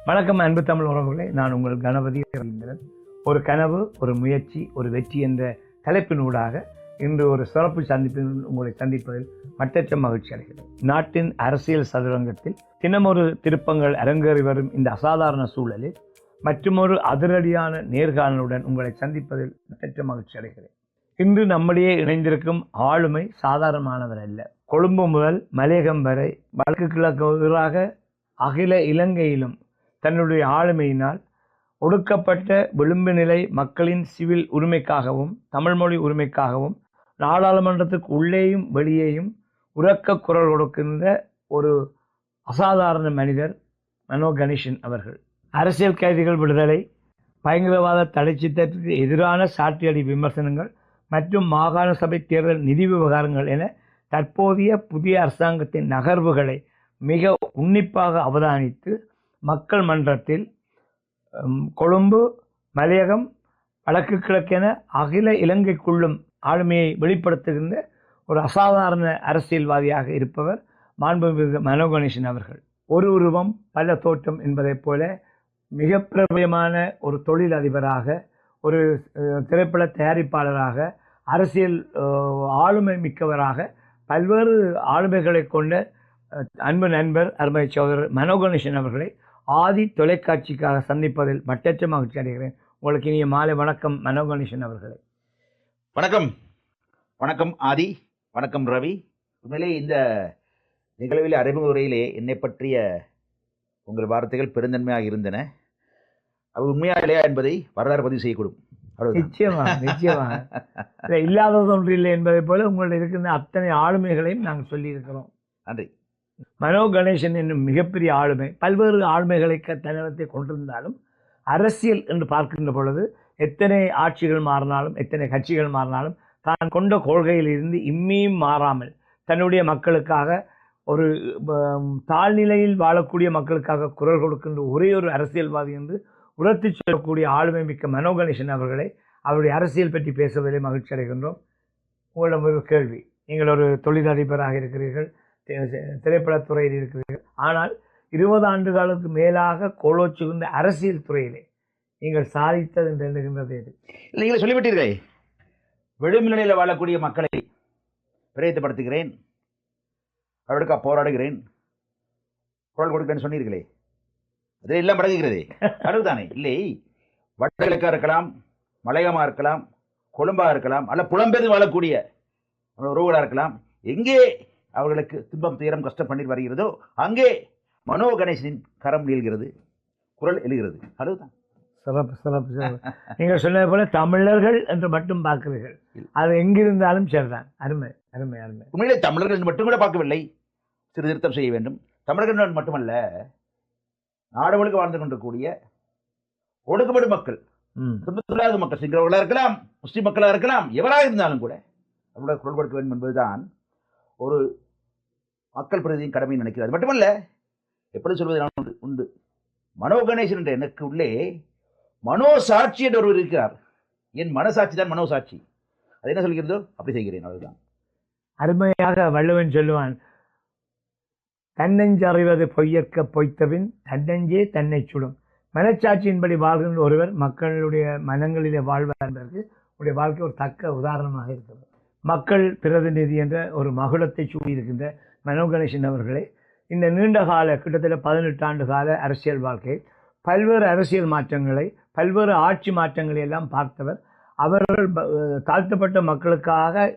வணக்கம் அன்பு தமிழ் உறவுகளே, நான் உங்கள் கணபதி ரவீந்திரன். ஒரு கனவு, ஒரு முயற்சி, ஒரு வெற்றி என்ற தலைப்பினூடாக இன்று ஒரு சிறப்பு சந்திப்பில் உங்களை சந்திப்பதில் மட்டற்ற மகிழ்ச்சி அடைகிறது. நாட்டின் அரசியல் சதுரங்கத்தில் தினமொரு திருப்பங்கள் அரங்கேறி வரும் இந்த அசாதாரண சூழலில் மற்றுமொரு அதிரடியான நேர்காணலுடன் உங்களை சந்திப்பதில் மட்டற்ற மகிழ்ச்சி அடைகிறேன். இன்று நம்மிடையே இணைந்திருக்கும் ஆளுமை சாதாரணமானவர் அல்ல. கொழும்பு முதல் மலையகம் வரை வடக்கு கிழக்கு அகில இலங்கையிலும் தன்னுடைய ஆளுமையினால் ஒடுக்கப்பட்ட விளிம்பு நிலை மக்களின் சிவில் உரிமைக்காகவும் தமிழ் மொழி உரிமைக்காகவும் நாடாளுமன்றத்துக்கு உள்ளேயும் வெளியேயும் உரக்க குரல் கொடுக்கின்ற ஒரு அசாதாரண மனிதர் மனோ கணேசன் அவர்கள். அரசியல் கைதிகள் விடுதலை, பயங்கரவாத தடை சட்டத்திற்கு எதிரான சாட்டியடி விமர்சனங்கள் மற்றும் மாகாண சபை தேர்தல் நிதி விவகாரங்கள் என தற்போதைய புதிய அரசாங்கத்தின் நகர்வுகளை மிக உன்னிப்பாக அவதானித்து மக்கள் மன்றத்தில் கொழும்பு, மலையகம், வடக்கு கிழக்கென அகில இலங்கைக்குள்ளும் ஆளுமையை வெளிப்படுத்துகின்ற ஒரு அசாதாரண அரசியல்வாதியாக இருப்பவர் மாண்புமிகு மனோ கணேசன் அவர்கள். ஒரு உருவம் பல தோற்றம் என்பதைப் போல மிக பிரபலமான ஒரு தொழில் அதிபராக, ஒரு திரைப்பட தயாரிப்பாளராக, அரசியல் ஆளுமை மிக்கவராக பல்வேறு ஆளுமைகளை கொண்ட அன்பு நண்பர் அருமை சகோதரர் மனோ கணேசன் அவர்களை ஆதி தொலைக்காட்சிக்காக சந்திப்பதில் மட்டற்ற மகிழ்ச்சி அடைகிறேன். உங்களுக்கு இனிய மாலை வணக்கம் மனோ கணேசன் அவர்களே. வணக்கம். வணக்கம் ஆதி, வணக்கம் ரவி. உண்மையிலே இந்த நிகழ்வில் அறிமுக உரையிலே என்னை பற்றிய உங்கள் வார்த்தைகள் பெருந்தன்மையாக இருந்தன. அது உண்மையா இல்லையா என்பதை வரலாறு பதிவு செய்யக்கூடும். நிச்சயமாக இல்லாதது ஒன்று இல்லை என்பதை போல உங்களில் இருக்கின்ற அத்தனை ஆளுமைகளையும் நாங்கள் சொல்லியிருக்கிறோம். நன்றி. மனோ கணேசன் என்னும் மிகப்பெரிய ஆளுமை பல்வேறு ஆளுமைகளை தன்னகத்தை கொண்டிருந்தாலும் அரசியல் என்று பார்க்கின்ற பொழுது எத்தனை ஆட்சிகள் மாறினாலும் எத்தனை கட்சிகள் மாறினாலும் தான் கொண்ட கொள்கையில் இருந்து இம்மியும் மாறாமல் தன்னுடைய மக்களுக்காக ஒரு தாழ்நிலையில் வாழக்கூடிய மக்களுக்காக குரல் கொடுக்கின்ற ஒரே ஒரு அரசியல்வாதி என்று உரத்து சொல்லக்கூடிய ஆளுமை மிக்க மனோ கணேசன் அவர்களை அவருடைய அரசியல் பற்றி பேசுவதிலே மகிழ்ச்சி அடைகின்றோம். உங்களிடம் ஒரு கேள்வி. நீங்கள் ஒரு தொழிலதிபராக இருக்கிறீர்கள், திரைப்படத்துறையில் இருக்கிறீர்கள். ஆனால் 20 ஆண்டுகளுக்கு மேலாக கோலோச்சுகின்ற அரசியல் துறையிலே நீங்கள் சாதித்தது என்று எண்ணுகின்றது எது? நீங்கள் சொல்லிவிட்டீர்கள். விளிம்புநிலையில் வாழக்கூடிய மக்களை பிரயத்தப்படுத்துகிறேன், அவர்களுக்காக போராடுகிறேன், குரல் கொடுக்கிறேன்னு சொன்னீர்களே, அதில் எல்லாம் பழகுகிறதே. அதுதானே? இல்லை, வடகிழக்காக இருக்கலாம், மலையமாக இருக்கலாம், கொழும்பாக இருக்கலாம், அல்ல புலம்பெயர்ந்து வாழக்கூடிய உறவுகளாக இருக்கலாம். எங்கே அவர்களுக்கு துன்பம், துயரம், கஷ்டம் பண்ணிட்டு வருகிறதோ அங்கே மனோ கணேசனின் கரம் நீள்கிறது, குரல் எழுகிறது. அதுதான் சிறப்பு சிறப்பு. நீங்கள் சொன்னது போல தமிழர்கள் என்று மட்டும் பார்க்கிறீர்கள், அது எங்கிருந்தாலும் சரிதான். அருமை அருமை அருமை. உண்மையிலே தமிழர்கள் மட்டும் கூட பார்க்கவில்லை, சிறு திருத்தம் செய்ய வேண்டும். தமிழர்கள் மட்டுமல்ல, நாடு முழுக்க வாழ்ந்து கொண்டிருக்கூடிய ஒடுக்கப்படும் மக்கள், துன்பத்துள்ளாத மக்கள், சிங்களவர்களாக இருக்கலாம், முஸ்லிம் மக்களாக இருக்கலாம், எவராக இருந்தாலும் கூட அவர்களோட குரல் கொடுக்க வேண்டும் என்பதுதான் ஒரு மக்கள் பிரதிநிதியின் கடமை நினைக்கிறது. மட்டுமல்ல, எப்படி சொல்வது உண்டு, மனோ கணேசன் என்ற எனக்கு உள்ளே மனோ சாட்சி என்று ஒருவர் இருக்கிறார். என் மனசாட்சி தான் மனோ சாட்சி. அது என்ன சொல்கிறதோ அப்படி செய்கிறேன். அதுதான் அருமையாக வள்ளுவன் சொல்லுவான், தன்னெஞ்சு அறிவது பொய்யற்க பொய்த்தபின் தன்னெஞ்சே தன்னை சுடும். மனச்சாட்சியின்படி வாழ்கின்ற ஒருவர் மக்களுடைய மனங்களிலே வாழ்வார் என்பதற்கு உடைய வாழ்க்கை ஒரு தக்க உதாரணமாக இருக்கிறது. மக்கள் பிரதிநிதி என்ற ஒரு மகுடத்தை சூடியிருக்கின்ற மனோ கணேசன் அவர்களே, இந்த நீண்ட கால கிட்டத்தட்ட 18 ஆண்டு கால அரசியல் வாழ்க்கை பல்வேறு அரசியல் மாற்றங்களை, பல்வேறு ஆட்சி மாற்றங்களை எல்லாம் பார்த்தவர். அவர்கள் தாழ்த்தப்பட்ட மக்களுக்காக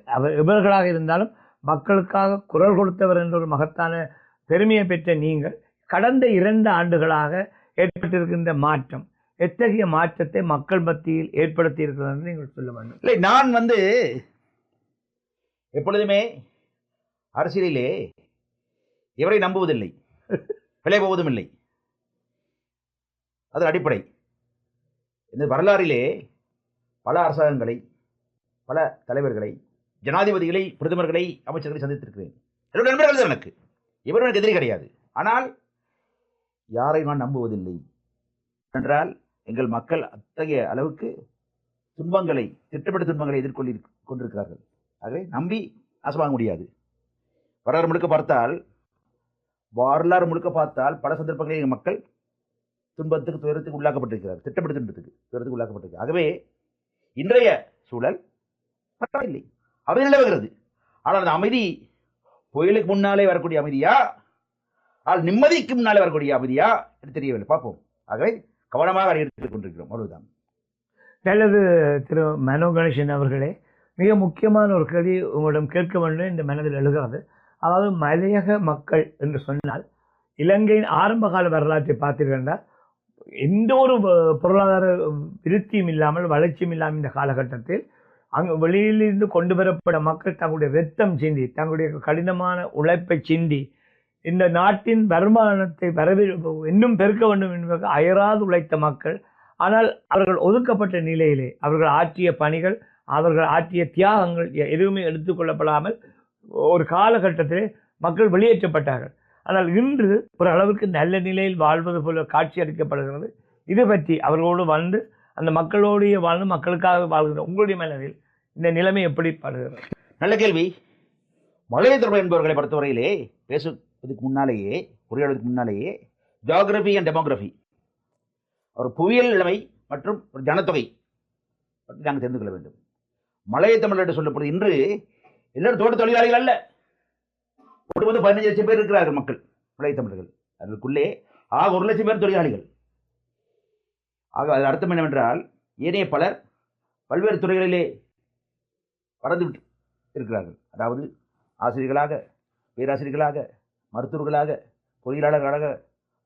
இவர்களாக இருந்தாலும் மக்களுக்காக குரல் கொடுத்தவர் என்ற ஒரு மகத்தான பெருமையை பெற்ற நீங்கள் கடந்த 2 ஆண்டுகளாக ஏற்பட்டிருக்கின்ற மாற்றம், எத்தகைய மாற்றத்தை மக்கள் மத்தியில் ஏற்படுத்தி இருக்கிறது நீங்கள் சொல்ல வேண்டும். இல்லை, நான் எப்பொழுதுமே அரசியலிலே எவரை நம்புவதில்லை, விலை போவதும் இல்லை. அது அடிப்படை. இந்த வரலாறிலே பல அரசாங்கங்களை, பல தலைவர்களை, ஜனாதிபதிகளை, பிரதமர்களை, அமைச்சர்களை சந்தித்திருக்கிறேன். என்னுடைய நண்பர்கள் தான் எனக்கு. இவரும் எனக்கு எதிரி கிடையாது. ஆனால் யாரை நான் நம்புவதில்லை என்றால் எங்கள் மக்கள் அத்தகைய அளவுக்கு துன்பங்களை, திட்டமிட்ட துன்பங்களை கொண்டிருக்கிறார்கள். ஆகவே நம்பி ஆசை வாங்க முடியாது. வரலாறு முழுக்க பார்த்தால் பல சந்தர்ப்பங்களில் எங்கள் மக்கள் துன்பத்துக்கு துயரத்துக்கு உள்ளாக்கப்பட்டிருக்கிறார், திட்டமிட்ட துன்பத்துக்கு துயரத்துக்கு உள்ளாக்கப்பட்டிருக்கிறார். ஆகவே இன்றைய சூழல் பரவாயில்லை, அமைதி நிலவுகிறது. ஆனால் அந்த அமைதி புயலுக்கு முன்னாலே வரக்கூடிய அமைதியா, ஆனால் நிம்மதிக்கு முன்னாலே வரக்கூடிய அமைதியா என்று தெரியவில்லை. பார்ப்போம். ஆகவே கவனமாக எடுத்துக் கொண்டிருக்கிறோம், அவ்வளவுதான். நல்லது திரு மனோ கணேசன் அவர்களே, மிக முக்கியமான ஒரு கேள்வி உங்களிடம் கேட்க வேண்டும் இந்த மனதில் எழுகிறது. அதாவது மலையக மக்கள் என்று சொன்னால் இலங்கையின் ஆரம்ப கால வரலாற்றை பார்த்தீர்கள் என்றால் எந்த ஒரு பொருளாதார விருத்தியும் இல்லாமல் வளர்ச்சியும் இல்லாமல் இந்த காலகட்டத்தில் அங்கு வெளியிலிருந்து கொண்டு வரப்பட்ட மக்கள் தங்களுடைய இரத்தம் சிந்தி தங்களுடைய கடினமான உழைப்பை சிந்தி இந்த நாட்டின் வருமானத்தை இன்னும் பெருக்க வேண்டும் என்பதற்கு அயராது உழைத்த மக்கள். ஆனால் அவர்கள் ஒதுக்கப்பட்ட நிலையிலே அவர்கள் ஆற்றிய பணிகள், அவர்கள் ஆற்றிய தியாகங்கள் எதுவுமே எடுத்துக்கொள்ளப்படாமல் ஒரு காலகட்டத்திலே மக்கள் வெளியேற்றப்பட்டார்கள். ஆனால் இன்று ஒரு அளவுக்கு நல்ல நிலையில் வாழ்வது போல காட்சி அளிக்கப்படுகிறது. இது பற்றி அவர்களோடு வாழ்ந்து அந்த மக்களோடைய வாழ்ந்து மக்களுக்காக வாழ்கிற உங்களுடைய மனதில் இந்த நிலைமை எப்படி படுகிறது? நல்ல கேள்வி. மலைய தொடர்பு என்பவர்களை பொறுத்தவரையிலே பேசுவதற்கு முன்னாலேயே, உரையாடுவதற்கு முன்னாலேயே ஜியோகிராஃபி அண்ட் டெமோகிராஃபி, ஒரு புவியியல் நிலைமை மற்றும் ஒரு ஜனத்தொகை பற்றி நாங்கள் தெரிந்து கொள்ள வேண்டும். மலைய தமிழர் என்று சொல்லப்படுது இன்று எல்லாரும் தோட்ட தொழிலாளிகள் அல்ல. ஒருபோது 15 லட்சம் பேர் இருக்கிறார்கள் மக்கள், மலைய தமிழர்கள். அதற்குள்ளே 1 லட்சம் பேர் தொழிலாளிகள். ஆக அது அர்த்தம் என்னவென்றால் ஏனைய பலர் பல்வேறு துறைகளிலே வளர்ந்து இருக்கிறார்கள். அதாவது ஆசிரியர்களாக, பேராசிரியர்களாக, மருத்துவர்களாக, பொறியியலாளர்களாக,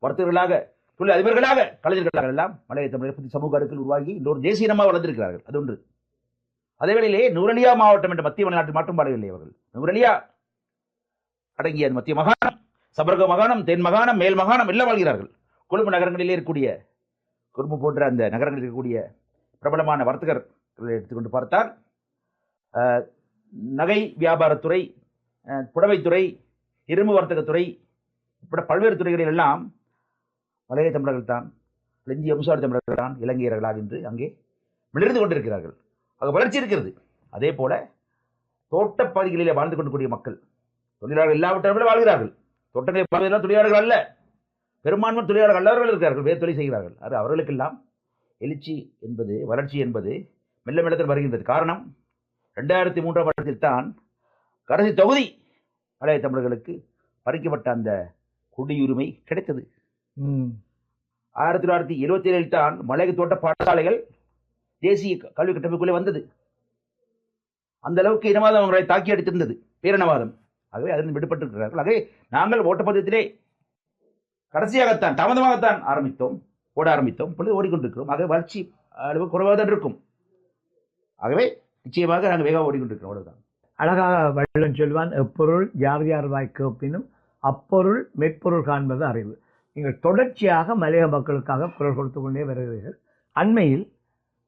வர்த்தகர்களாக, தொழில் அதிபர்களாக, கலைஞர்களாக எல்லாம் மலைய தமிழர் புதிய சமூக அடுக்கில் உருவாகி இன்னொரு தேசிய இனமாக வளர்ந்திருக்கிறார்கள். அது ஒன்று. அதே வேளையிலே நூரலியா மாவட்டம் என்ற மத்திய மலைநாட்டில் மட்டும் பாடவில்லை அவர்கள். நூரலியா அடங்கிய மத்திய மாகாணம், சபரக மாகாணம், தென் மாகாணம், மேல் மாகாணம் எல்லாம் வாழ்கிறார்கள். கொழும்பு நகரங்களிலே இருக்கக்கூடிய, கொழும்பு போன்ற அந்த நகரங்களில் இருக்கக்கூடிய பிரபலமான வர்த்தகர்களை எடுத்துக்கொண்டு பார்த்தால் நகை வியாபாரத்துறை, புடவைத்துறை, இரும்பு வர்த்தகத்துறை இப்படி பல்வேறு துறைகளில் எல்லாம் மலைய தமிழர்கள் தான், இந்திய வம்சாவளி தமிழர்கள் தான் இலங்கையர்களாக இன்று அங்கே மிளர்ந்து கொண்டிருக்கிறார்கள். ஆக வளர்ச்சி இருக்கிறது. அதே போல தோட்ட பகுதிகளிலே வாழ்ந்து கொண்டிருக்கூடிய மக்கள், தொழிலாளர்கள் இல்லாவிட்டவர்கள் வாழ்கிறார்கள். தோட்டங்களை வாழ்வதெல்லாம் தொழிலாளர்கள் அல்ல, பெரும்பான்மை தொழிலாளர்கள் அல்லவர்கள் இருக்கிறார்கள், வேறு தொழில் செய்கிறார்கள். அது அவர்களுக்கெல்லாம் எழுச்சி என்பது, வளர்ச்சி என்பது மெல்ல மெல்லத்தில் வருகின்றது. காரணம் 2003ஆம் வருடத்தில் தான் கடைசி தொகுதி மலைய தமிழர்களுக்கு பறிக்கப்பட்ட அந்த குடியுரிமை கிடைத்தது. 1977 தான் மலைய தோட்ட பாடசாலைகள் தேசிய கல்வி கட்டமைப்புக்குள்ளே வந்தது. அந்த அளவுக்கு இனவாதம் அவர்களை தாக்கி அடித்திருந்தது, பேரினவாதம். ஆகவே அதில் விடுபட்டிருக்கிறார்கள். ஆகவே நாங்கள் ஓட்டப்பந்தயத்திலே கடைசியாகத்தான், தாமதமாகத்தான் ஓட ஆரம்பித்தோம். இப்பொழுது ஓடிக்கொண்டிருக்கிறோம். ஆகவே வளர்ச்சி அளவு குறைவாக தான் இருக்கும். ஆகவே நிச்சயமாக நாங்கள் வேகமாக ஓடிக்கொண்டிருக்கிறோம். அவ்வளவுதான். அழகாக வள்ளுவன் சொல்வான், எப்பொருள் யார் யார் வாய் கேட்பினும் அப்பொருள் மெற்பொருள் காண்பது அறிவு. நீங்கள் தொடர்ச்சியாக மலையக மக்களுக்காக குரல் கொடுத்து கொண்டே வருகிறீர்கள். அண்மையில்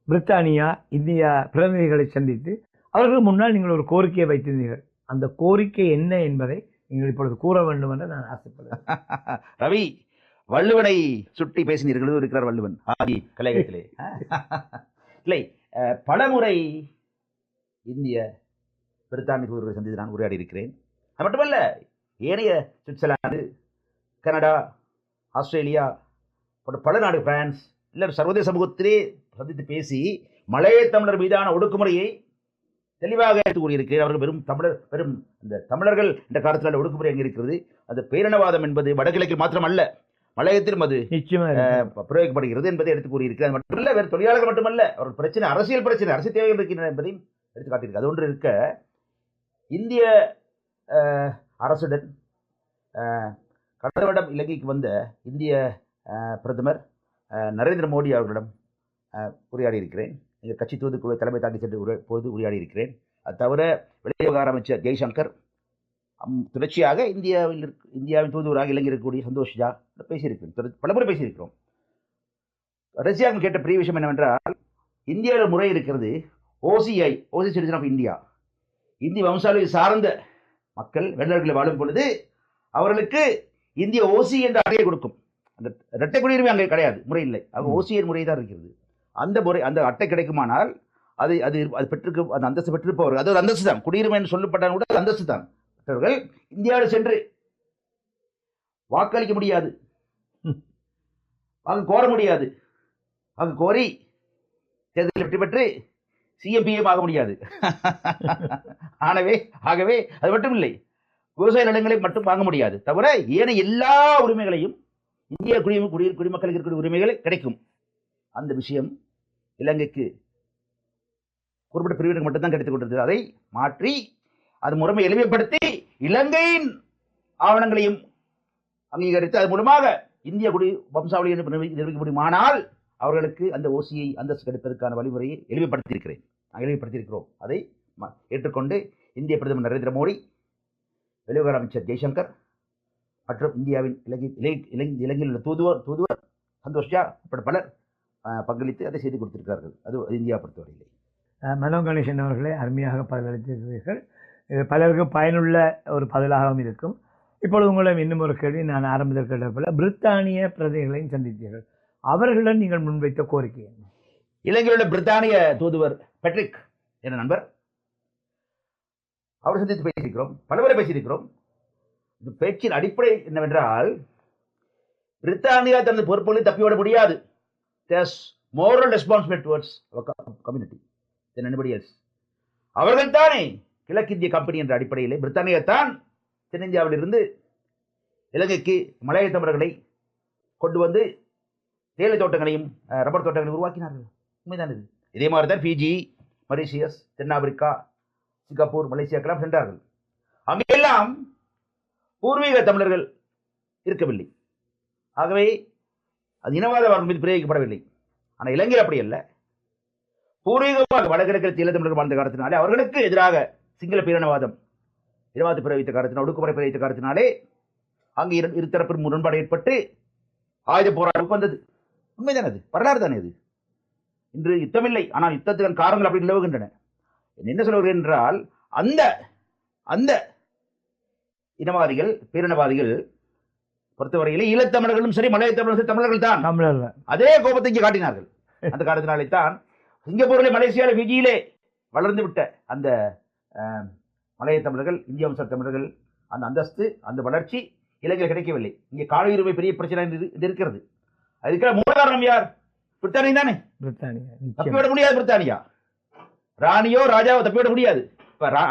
பிரித்தானியா, இந்தியா பிரதிநிதிகளை சந்தித்து அவர்களுக்கு முன்னால் நீங்கள் ஒரு கோரிக்கையை வைத்திருந்தீர்கள். அந்த கோரிக்கை என்ன என்பதை நீங்கள் இப்பொழுது கூற வேண்டும் என்று நான் ஆசைப்படுகிறேன். ரவி, வள்ளுவனை சுட்டி பேசினீர்கள் இருக்கிறார் வள்ளுவன் ஆதி கலையகத்திலே. இல்லை, பலமுறை இந்திய பிரித்தானிய தூதர்களை சந்தித்து நான் உரையாடி இருக்கிறேன். அது மட்டுமல்ல, ஏனைய சுவிட்சர்லாந்து, கனடா, ஆஸ்திரேலியா போன்ற பல நாடு, பிரான்ஸ், இல்லை சர்வதேச சமூகத்திலே சந்தித்து பேசி மலைய தமிழர் மீதான ஒடுக்குமுறையை தெளிவாக எடுத்து கூறியிருக்கிறேன். அவர்கள் வெறும் இந்த தமிழர்கள் என்ற காலத்தில் ஒடுக்குமுறை அங்கே இருக்கிறது. அந்த பேரினவாதம் என்பது வடகிழக்கில் மாத்திரமல்ல, மலையத்திலும் அது பிரயோகிக்கப்படுகிறது என்பதை எடுத்து கூறியிருக்கிறது. அது மட்டுமல்ல, வேறு தொழிலாளர்கள் மட்டுமல்ல, அவர்கள் பிரச்சனை, அரசியல் பிரச்சனை, அரசியல் தேவைகள் இருக்கின்றன என்பதையும் எடுத்து காட்டியிருக்கு. அது ஒன்று இருக்க, இந்திய அரசுடன் கடந்த வருடம் இலங்கைக்கு வந்த இந்திய பிரதமர் நரேந்திர மோடி அவர்களிடம் உரையாடி இருக்கிறேன். எங்கள் கட்சி தூதுக்குழுவை தலைமை தாங்கி சென்று பொழுது உரையாடி இருக்கிறேன். அது தவிர வெளிவிவகார அமைச்சர் ஜெய்சங்கர் தொடர்ச்சியாக இந்தியாவின் தூதுவராக இலங்கை இருக்கக்கூடிய சந்தோஷ் ஜா பேசியிருக்கிறேன். பலமுறை பேசியிருக்கிறோம். ரஷ்யாவுக்கு கேட்ட பெரிய விஷயம் என்னவென்றால், இந்தியாவில் முறை இருக்கிறது, OCI, OC citizen of India, இந்திய வம்சாவளி சார்ந்த மக்கள் வெள்ளர்களை வாழும் பொழுது அவர்களுக்கு இந்திய ஓசி என்ற அட்டையை கொடுக்கும். அந்த இரட்டை குடியுரிமை அங்கே கிடையாது, முறை இல்லை. ஆக ஓசிஐ முறை தான் இருக்கிறது. அந்த முறை, அந்த அட்டை கிடைக்குமானால் அது அது அது பெற்றிருக்க, அந்த அந்தஸ்து பெற்றிருப்பவர்கள், அது ஒரு அந்தஸ்து தான், குடியுரிமை என்று சொல்லப்பட்டால் கூட அந்தஸ்து தான். மற்றவர்கள் இந்தியாவில் சென்று வாக்களிக்க முடியாது. அங்கு கோர முடியாது. அங்கு கோரி தேர்தலில் வெற்றி பெற்று சிஎம்பிஎம் ஆக முடியாது. ஆகவே அது மட்டும் இல்லை, விவசாய நிலங்களை மட்டும் வாங்க முடியாது. தவிர ஏனைய எல்லா உரிமைகளையும் இந்திய குடிமக்களுக்கு இருக்கக்கூடிய உரிமைகள் கிடைக்கும். அந்த விஷயம் இலங்கைக்கு குறிப்பிட்ட பிரிவினருக்கு மட்டும்தான் கிடைத்துக் கொண்டிருந்தது. அதை மாற்றி அது முறைமை எளிமைப்படுத்தி இலங்கையின் ஆவணங்களையும் அங்கீகரித்து அது மூலமாக இந்திய குடி வம்சாவளி நிரூபிக்க முடியுமானால் அவர்களுக்கு அந்த ஓசியை அந்தஸ்து கிடைப்பதற்கான வழிமுறையை எளிமைப்படுத்தியிருக்கிறோம். அதை ஏற்றுக்கொண்டு இந்திய பிரதமர் நரேந்திர மோடி, வெளியுறவு அமைச்சர் ஜெய்சங்கர் மற்றும் இந்தியாவின் இலங்கையில் உள்ள தூதுவர் சந்தோஷ் ஜா உட்பட பலர் பங்களித்து அதை செய்து கொடுத்திருக்கிறார்கள். அது இந்தியா பொறுத்தவரையில்லை. மனோ கணேசன் அவர்களே, அருமையாக பதிலளித்திருக்கிறீர்கள். இது பலருக்கு பயனுள்ள ஒரு பதிலாகவும் இருக்கும். இப்பொழுது உங்களிடம் இன்னும் ஒரு கேள்வி. நான் ஆரம்பத்தில் கேட்ட போல பிரித்தானிய பிரதிகளையும் சந்தித்தீர்கள். அவர்களிடம் நீங்கள் முன்வைத்த கோரிக்கை என்ன? இலங்கையில் உள்ள பிரித்தானிய தூதுவர் பெட்ரிக் என்ற நண்பர், அவர் சந்தித்து பேசியிருக்கிறோம், பலவரை பேசியிருக்கிறோம். இந்த பேச்சின் அடிப்படை என்னவென்றால், பிரித்தானியா தனது பொறுப்புகளை தப்பிவிட முடியாது. moral responsibility towards our community than anybody else. அவர்கள் தானே கிழக்கிந்திய கம்பெனி என்ற அடிப்படையிலே பிரித்தானியா தான் தென்னிந்தியாவில் இருந்து இலங்கைக்கு மலைய தமிழர்களை கொண்டு வந்து தேயிலை தோட்டங்களையும் ரப்பர் தோட்டங்களையும் உருவாக்கினார்கள். உண்மைதான் இது. இதே மாதிரி தான் பிஜி, மொரீஷியஸ், தென்னாப்பிரிக்கா, சிங்கப்பூர், மலேசியாக்கெல்லாம் சென்றார்கள். அங்கெல்லாம் பூர்வீக தமிழர்கள் இருக்கவில்லை. ஆகவே அது இனவாத வரம்பு மீது பிரயோகிக்கப்படவில்லை. ஆனால் இலங்கையில் அப்படி அல்ல. பூர்வீகமாக வடகிழக்கில் ஈழத்தமிழர்கள் வாழ்ந்த காரணத்தினாலே அவர்களுக்கு எதிராக சிங்கள பேரினவாதம் இனவாத பிரயோகித்த காரணத்தினால், ஒடுக்குமுறை பிரயோகித்த காரணத்தினாலே அங்கு இருதரப்பின் முரண்பாடு ஏற்பட்டு ஆயுத போராட்டம் வந்தது. உண்மைதான், அது வரலாறு தானே. அது இன்று யுத்தமில்லை, ஆனால் யுத்தத்துக்கான காரணங்கள் அப்படி நிலவுகின்றன. என்ன சொல்கிறேன் என்றால், அந்த அந்த இனவாதிகள் பேரினவாதிகள் பொறுத்தவரையிலே ஈழத்தமிழர்களும் சரி, மலைய தமிழர்கள் தமிழர்கள் தான். அதே கோபத்தை இங்கே காட்டினார்கள். அந்த காரணத்தினாலே தான் சிங்கப்பூரிலே, மலேசியாவிலே, பிஜியிலே வளர்ந்து விட்ட அந்த மலைய தமிழர்கள், இந்திய வம்ச தமிழர்கள் அந்த அந்தஸ்து, அந்த வளர்ச்சி இலங்கையில் கிடைக்கவில்லை. இங்கே கால உரிமை பெரிய பிரச்சனை இருக்கிறது. அதுக்கான மூல காரணம் யார்? பிரித்தானியா தானே. தப்பிவிட முடியாது. பிரித்தானியா ராணியோ ராஜாவோ தப்பிவிட முடியாது.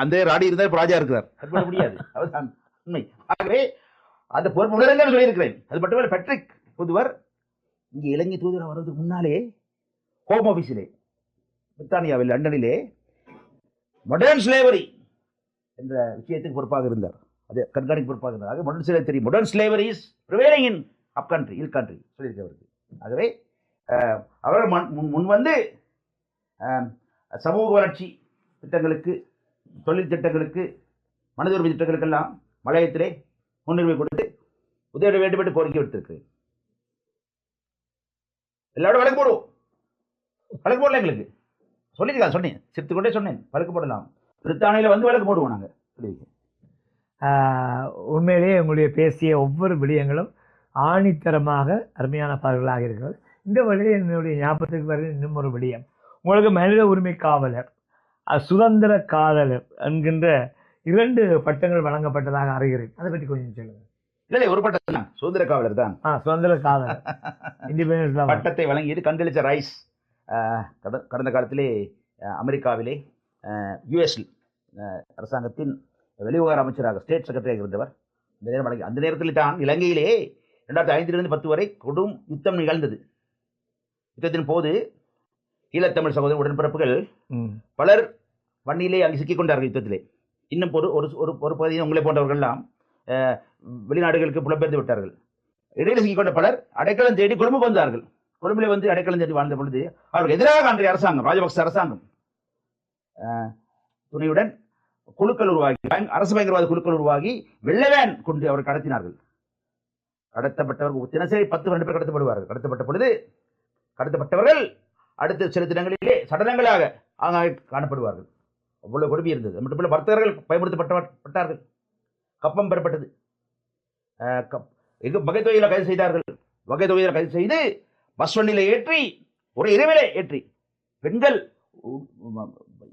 அந்த ராணி இருந்தால் இப்ப ராஜா இருக்கிறார், தப்பிவிட முடியாது. அதுதான் உண்மை. ஆகவே அந்த பொறுப்பு உணர்ந்து சொல்லியிருக்கிறேன். அது மட்டுமல்ல, பெட்ரிக் தூதுவர் இங்கே இலங்கை தூதுவர் வருவதற்கு முன்னாலே ஹோம் ஆபீஸிலே பிரித்தானியாவில் லண்டனிலே மாடர்ன் ஸ்லேவரி என்ற விஷயத்துக்கு பொறுப்பாக இருந்தார். அது கண்காணிப்பு பொறுப்பாக இருந்தார். மாடர்ன் ஸ்லேவரி தெரியும். Modern slavery is prevailing in up country, இல் கண்ட்ரி சொல்லியிருக்கிறவருக்கு. ஆகவே அவர்கள் முன் வந்து சமூக வளர்ச்சி திட்டங்களுக்கு, தொழில் திட்டங்களுக்கு, மனித உரிமை திட்டங்களுக்கெல்லாம் மலையத்திலே முன்னுரிமை கொடுத்து உதவிட வேண்டும் என்று கோரிக்கை விடுத்திருக்கிறேன். எல்லாரும் வழக்கு போடுவோம். வழக்கு போடல, எங்களுக்கு சொல்லியிருக்காங்க. சொன்னேன், சிரித்துக்கொண்டே சொன்னேன், வழக்கு போடலாம். பிரித்தானியில் வந்து வழக்கு போடுவோம் நாங்கள் சொல்லியிருக்கேன். உண்மையிலேயே உங்களுடைய பேசிய ஒவ்வொரு விடயங்களும் ஆணித்தரமாக அருமையான பாடல்களாக இருக்கிறது. இந்த வழியில் என்னுடைய ஞாபகத்துக்கு வர இன்னும் ஒரு விடயம், உங்களுக்கு மனித உரிமை காவலர், சுதந்திர காதலர் என்கின்ற 2 பட்டங்கள் வழங்கப்பட்டதாக அறிகிறேன். அதை பற்றி கொஞ்சம் சொல்லுங்க. இல்லை, ஒரு பட்டம் தான், சுதந்திர காவலர் தான். சுதந்திர காவலர் இண்டிபெண்டன்ஸ் பட்டத்தை வழங்கியது கண்டலிச்ச ரைஸ். கடந்த காலத்திலே அமெரிக்காவிலே யுஎஸ் அரசாங்கத்தின் வெளிவிவகார அமைச்சராக, ஸ்டேட் செக்ரட்டரியாக இருந்தவர். அந்த நேரத்தில் தான் இலங்கையிலே 2005 10 வரை கொடும் யுத்தம் நிகழ்ந்தது. யுத்தத்தின் போது ஈழத்தமிழ் சகோதர உடன்பிறப்புகள் பலர் வன்னியிலே அங்கு சிக்கிக் கொண்டார்கள் யுத்தத்திலே. இன்னும் ஒரு பகுதியை உங்களை போன்றவர்கள்லாம் வெளிநாடுகளுக்கு புலம்பெயர்ந்து விட்டார்கள். இடையில சிக்கிக்கொண்ட பலர் அடைக்கலம் தேடி கொழும்புக்கு வந்தார்கள். கொழும்பிலே வந்து அடைக்கலம் தேடி வாழ்ந்த பொழுது அவர்கள் எதிராக அன்றைய அரசாங்கம், ராஜபக்ச அரசாங்கம் துணையுடன் குழுக்கள் உருவாகி, அரசு பயங்கரவாத குழுக்கள் உருவாகி வெள்ளவேன் கொண்டு அவர் கடத்தினார்கள். கடத்தப்பட்டவர்கள் தினசரி 10-12 பேர் கடத்தப்படுவார்கள். கடத்தப்பட்ட பொழுது கடத்தப்பட்டவர்கள் அடுத்த சில தினங்களிலே சடலங்களாக காணப்படுவார்கள். அவ்வளவு கொடுமை இருந்தது. மட்டுமல்ல, வர்த்தகர்கள் பயன்படுத்தப்பட்டார்கள். கப்பம் பெறப்பட்டது. வகை தொகையில் கைது செய்தார்கள். வகை தொகையில் கைது செய்து பஸ் வண்டியில ஏற்றி, ஒரு இரவிலே ஏற்றி, பெண்கள்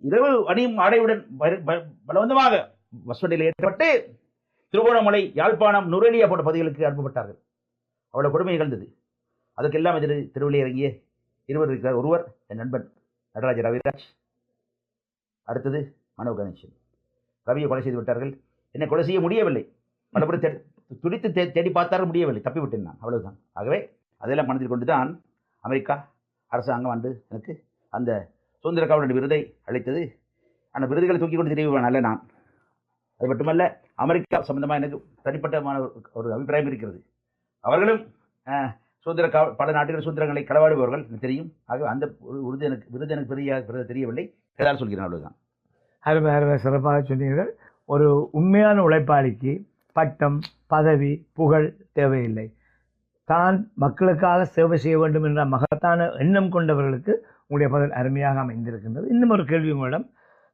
இரவு அணியும் ஆடையுடன் பலவந்தமாக பஸ் வண்டியில் ஏற்றப்பட்டு திருகோணமலை, யாழ்ப்பாணம், நுரேலியா போன்ற பகுதிகளுக்கு அனுப்பப்பட்டார்கள். அவ்வளவு கொடுமை நிகழ்ந்தது. அதற்கெல்லாம் தெருவில் இறங்கிய இருவர் இருக்கிறார். ஒருவர் என் நண்பன் நடராஜ ரவிராஜ், அடுத்தது மனோ கணேசன். ரவியை கொலை செய்து விட்டார்கள். என்னை கொலை செய்ய முடியவில்லை. பலபடி துடித்து தேடி பார்த்தாலும் முடியவில்லை. தப்பிவிட்டேன் நான், அவ்வளவுதான். ஆகவே அதெல்லாம் மனதில் கொண்டு தான் அமெரிக்கா அரசாங்கம் எனக்கு அந்த சுதந்திர காவலர் விருதை அளித்தது. அந்த விருதுகளை தூக்கி கொண்டு தெரியவேன் அல்ல நான். அது மட்டுமல்ல, அமெரிக்கா சம்பந்தமாக எனக்கு தனிப்பட்ட ஒரு அபிப்பிராயம் இருக்கிறது. அவர்களும் சுதந்திர பல நாட்டுகள் சுதந்திரங்களை களவாடுபவர்கள் எனக்கு தெரியும். ஆகவே அந்த விருது எனக்கு பெரிய தெரியவில்லை. ஏதாவது சொல்கிறேன், அவ்வளவுதான். அருமை சிறப்பாக சொன்னீர்கள். ஒரு உண்மையான உழைப்பாளிக்கு பட்டம், பதவி, புகழ் தேவையில்லை. தான் மக்களுக்காக சேவை செய்ய வேண்டும் என்ற மகத்தான எண்ணம் கொண்டவர்களுக்கு உங்களுடைய பதில் அருமையாக அமைந்திருக்கின்றது. இன்னும் ஒரு கேள்வி உங்களிடம்.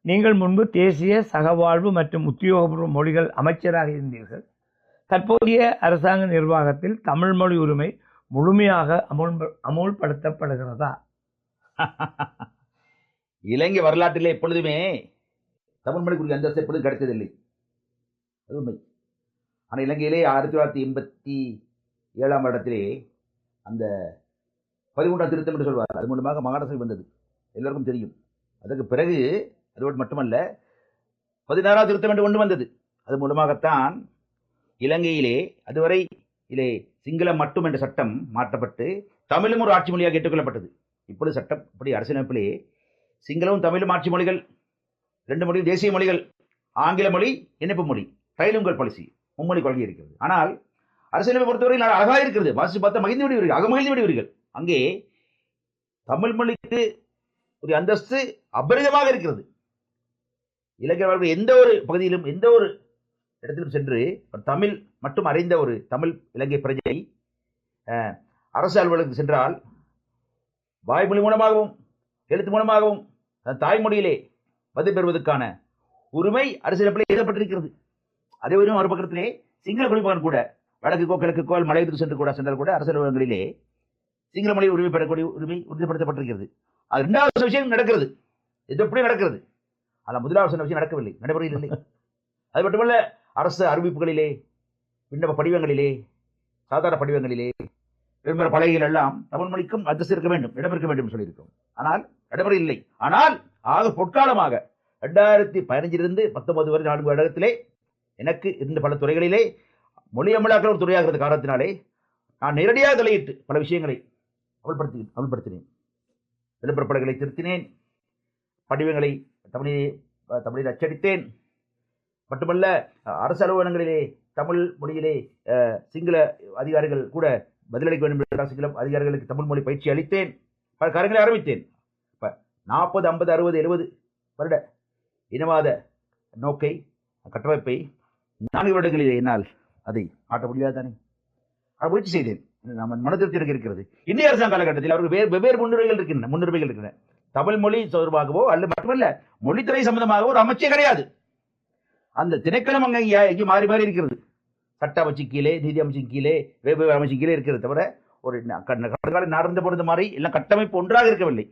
நீங்கள் முன்பு தேசிய சகவாழ்வு மற்றும் உத்தியோகபூர்வ மொழிகள் அமைச்சராக இருந்தீர்கள். தற்போதைய அரசாங்க நிர்வாகத்தில் தமிழ் மொழி உரிமை முழுமையாக அமுல்படுத்தப்படுகிறதா? இலங்கை வரலாற்றிலே எப்பொழுதுமே தமிழ் மொழிக்குரிய அந்தஸ்து எப்பொழுதும் கிடைத்ததில்லை, அது உண்மை. ஆனால் இலங்கையிலே 1987 வருடத்திலே அந்த 13ஆம் திருத்தம் என்று சொல்வார், அது மூலமாக மாகாண சபை வந்தது, எல்லோருக்கும் தெரியும். அதற்கு பிறகு அதோடு மட்டுமல்ல, 16ஆம் திருத்தம் என்று ஒன்று வந்தது. அது மூலமாகத்தான் இலங்கையிலே அதுவரை சிங்களம் மட்டும் என்ற சட்டம் மாற்றப்பட்டு தமிழும் ஒரு ஆட்சி மொழியாக ஏற்றுக்கொள்ளப்பட்டது. இப்பொழுது சட்டம் இப்படி அரசியலமைப்பிலே சிங்களமும் தமிழும் ஆட்சி மொழிகள், 2 மொழியும் தேசிய மொழிகள், ஆங்கில மொழி இணைப்பு மொழி, ட்ரைலிங்குவல் பாலிசி, மும்மொழி கொள்கை இருக்கிறது. ஆனால் அரசியலமைப்பை பொறுத்தவரை அழகாக இருக்கிறது, வாசித்து பார்த்தா மகிழ்ந்து விடுவீர்கள், அகமகிழ்ந்து விடுவீர்கள். அங்கே தமிழ் மொழிக்கு ஒரு அந்தஸ்து அபரிதமாக இருக்கிறது. இலங்கை எந்த ஒரு பகுதியிலும் எந்த ஒரு இடத்திலும் சென்று தமிழ் மட்டும் அறிந்த ஒரு தமிழ் இலங்கை பிரஜை அரசு அலுவலகத்துக்கு சென்றால் வாய்மொழி மூலமாகவும் எழுத்து மூலமாகவும் தாய்மொழியிலே பதில் பெறுவதற்கான உரிமை அரசியலமைப்பிலே எழுதப்பட்டிருக்கிறது. அதே ஒரு மறுபக்கத்திலே சிங்கள குடிமகன் கூட வடக்குக்கோ கிழக்குக்கோ மலையத்துக்கு சென்றால் கூட அரசு அலுவலகங்களிலே சிங்கள மொழி உரிமை பெறக்கூடிய உரிமை உறுதிப்படுத்தப்பட்டிருக்கிறது. அது 2வது விஷயம் நடக்கிறது, இது எப்படி நடக்கிறது. ஆனால் முதலாவது விஷயம் நடக்கவில்லை, நடைமுறையில் இல்லை. அது மட்டுமல்ல, அரசு அறிவிப்புகளிலே, விண்ணப்ப படிவங்களிலே, சாதாரண படிவங்களிலே, விளம்பர பலகைகள் எல்லாம் தமிழ் மொழிக்கும் அந்தஸ்து இருக்க வேண்டும், இடம் இருக்க வேண்டும் சொல்லியிருக்கோம். ஆனால் நடைமுறை இல்லை. ஆனால் ஆக பொற்காலமாக 2015 19 வரை 4 வருடத்திலே எனக்கு இருந்த பல துறைகளிலே மொழி அமலாக்க ஒரு துறையாக இருந்த காரணத்தினாலே நான் நேரடியாக தலையிட்டு பல விஷயங்களை அமல்படுத்தினேன். விளம்பர பலகைகளை திருத்தினேன், படிவங்களை தமிழில் அச்சடித்தேன். மட்டுமல்ல, அரசு அலுவலகங்களிலே தமிழ் மொழியிலே சிங்கள அதிகாரிகள் கூட பதிலளிக்க வேண்டும் என்ற சிங்கள அதிகாரிகளுக்கு தமிழ் மொழி பயிற்சி அளித்தேன். பல காரியங்களை ஆரம்பித்தேன். இப்போ 40 50 60 70 வருட இனவாத நோக்கை கட்டமைப்பை 4 வருடங்களிலே என்னால் அதை ஆட்ட முடியாது தானே. அதை முயற்சி செய்தேன். நம்ம மனதிற்கு எனக்கு இருக்கிறது. இந்திய அரசாங்க காலகட்டத்தில் அவருக்கு வெவ்வேறு முன்னுரிமைகள் இருக்கின்றன. தமிழ் மொழி தொடர்பாகவோ அல்லது மட்டுமல்ல, மொழித்துறை சம்பந்தமாகவோ ஒரு அமைச்சே கிடையாது. அந்த திணைக்களம் அங்கே எங்கேயும் மாறி மாறி இருக்கிறது. சட்ட அமைச்சு கீழே, நீதி அமைச்சின் கீழே, வெவ்வேறு அமைச்சு கீழே இருக்கிறது தவிர ஒரு நடந்த பொழுது மாதிரி எல்லாம் கட்டமைப்பு ஒன்றாக இருக்கவில்லை.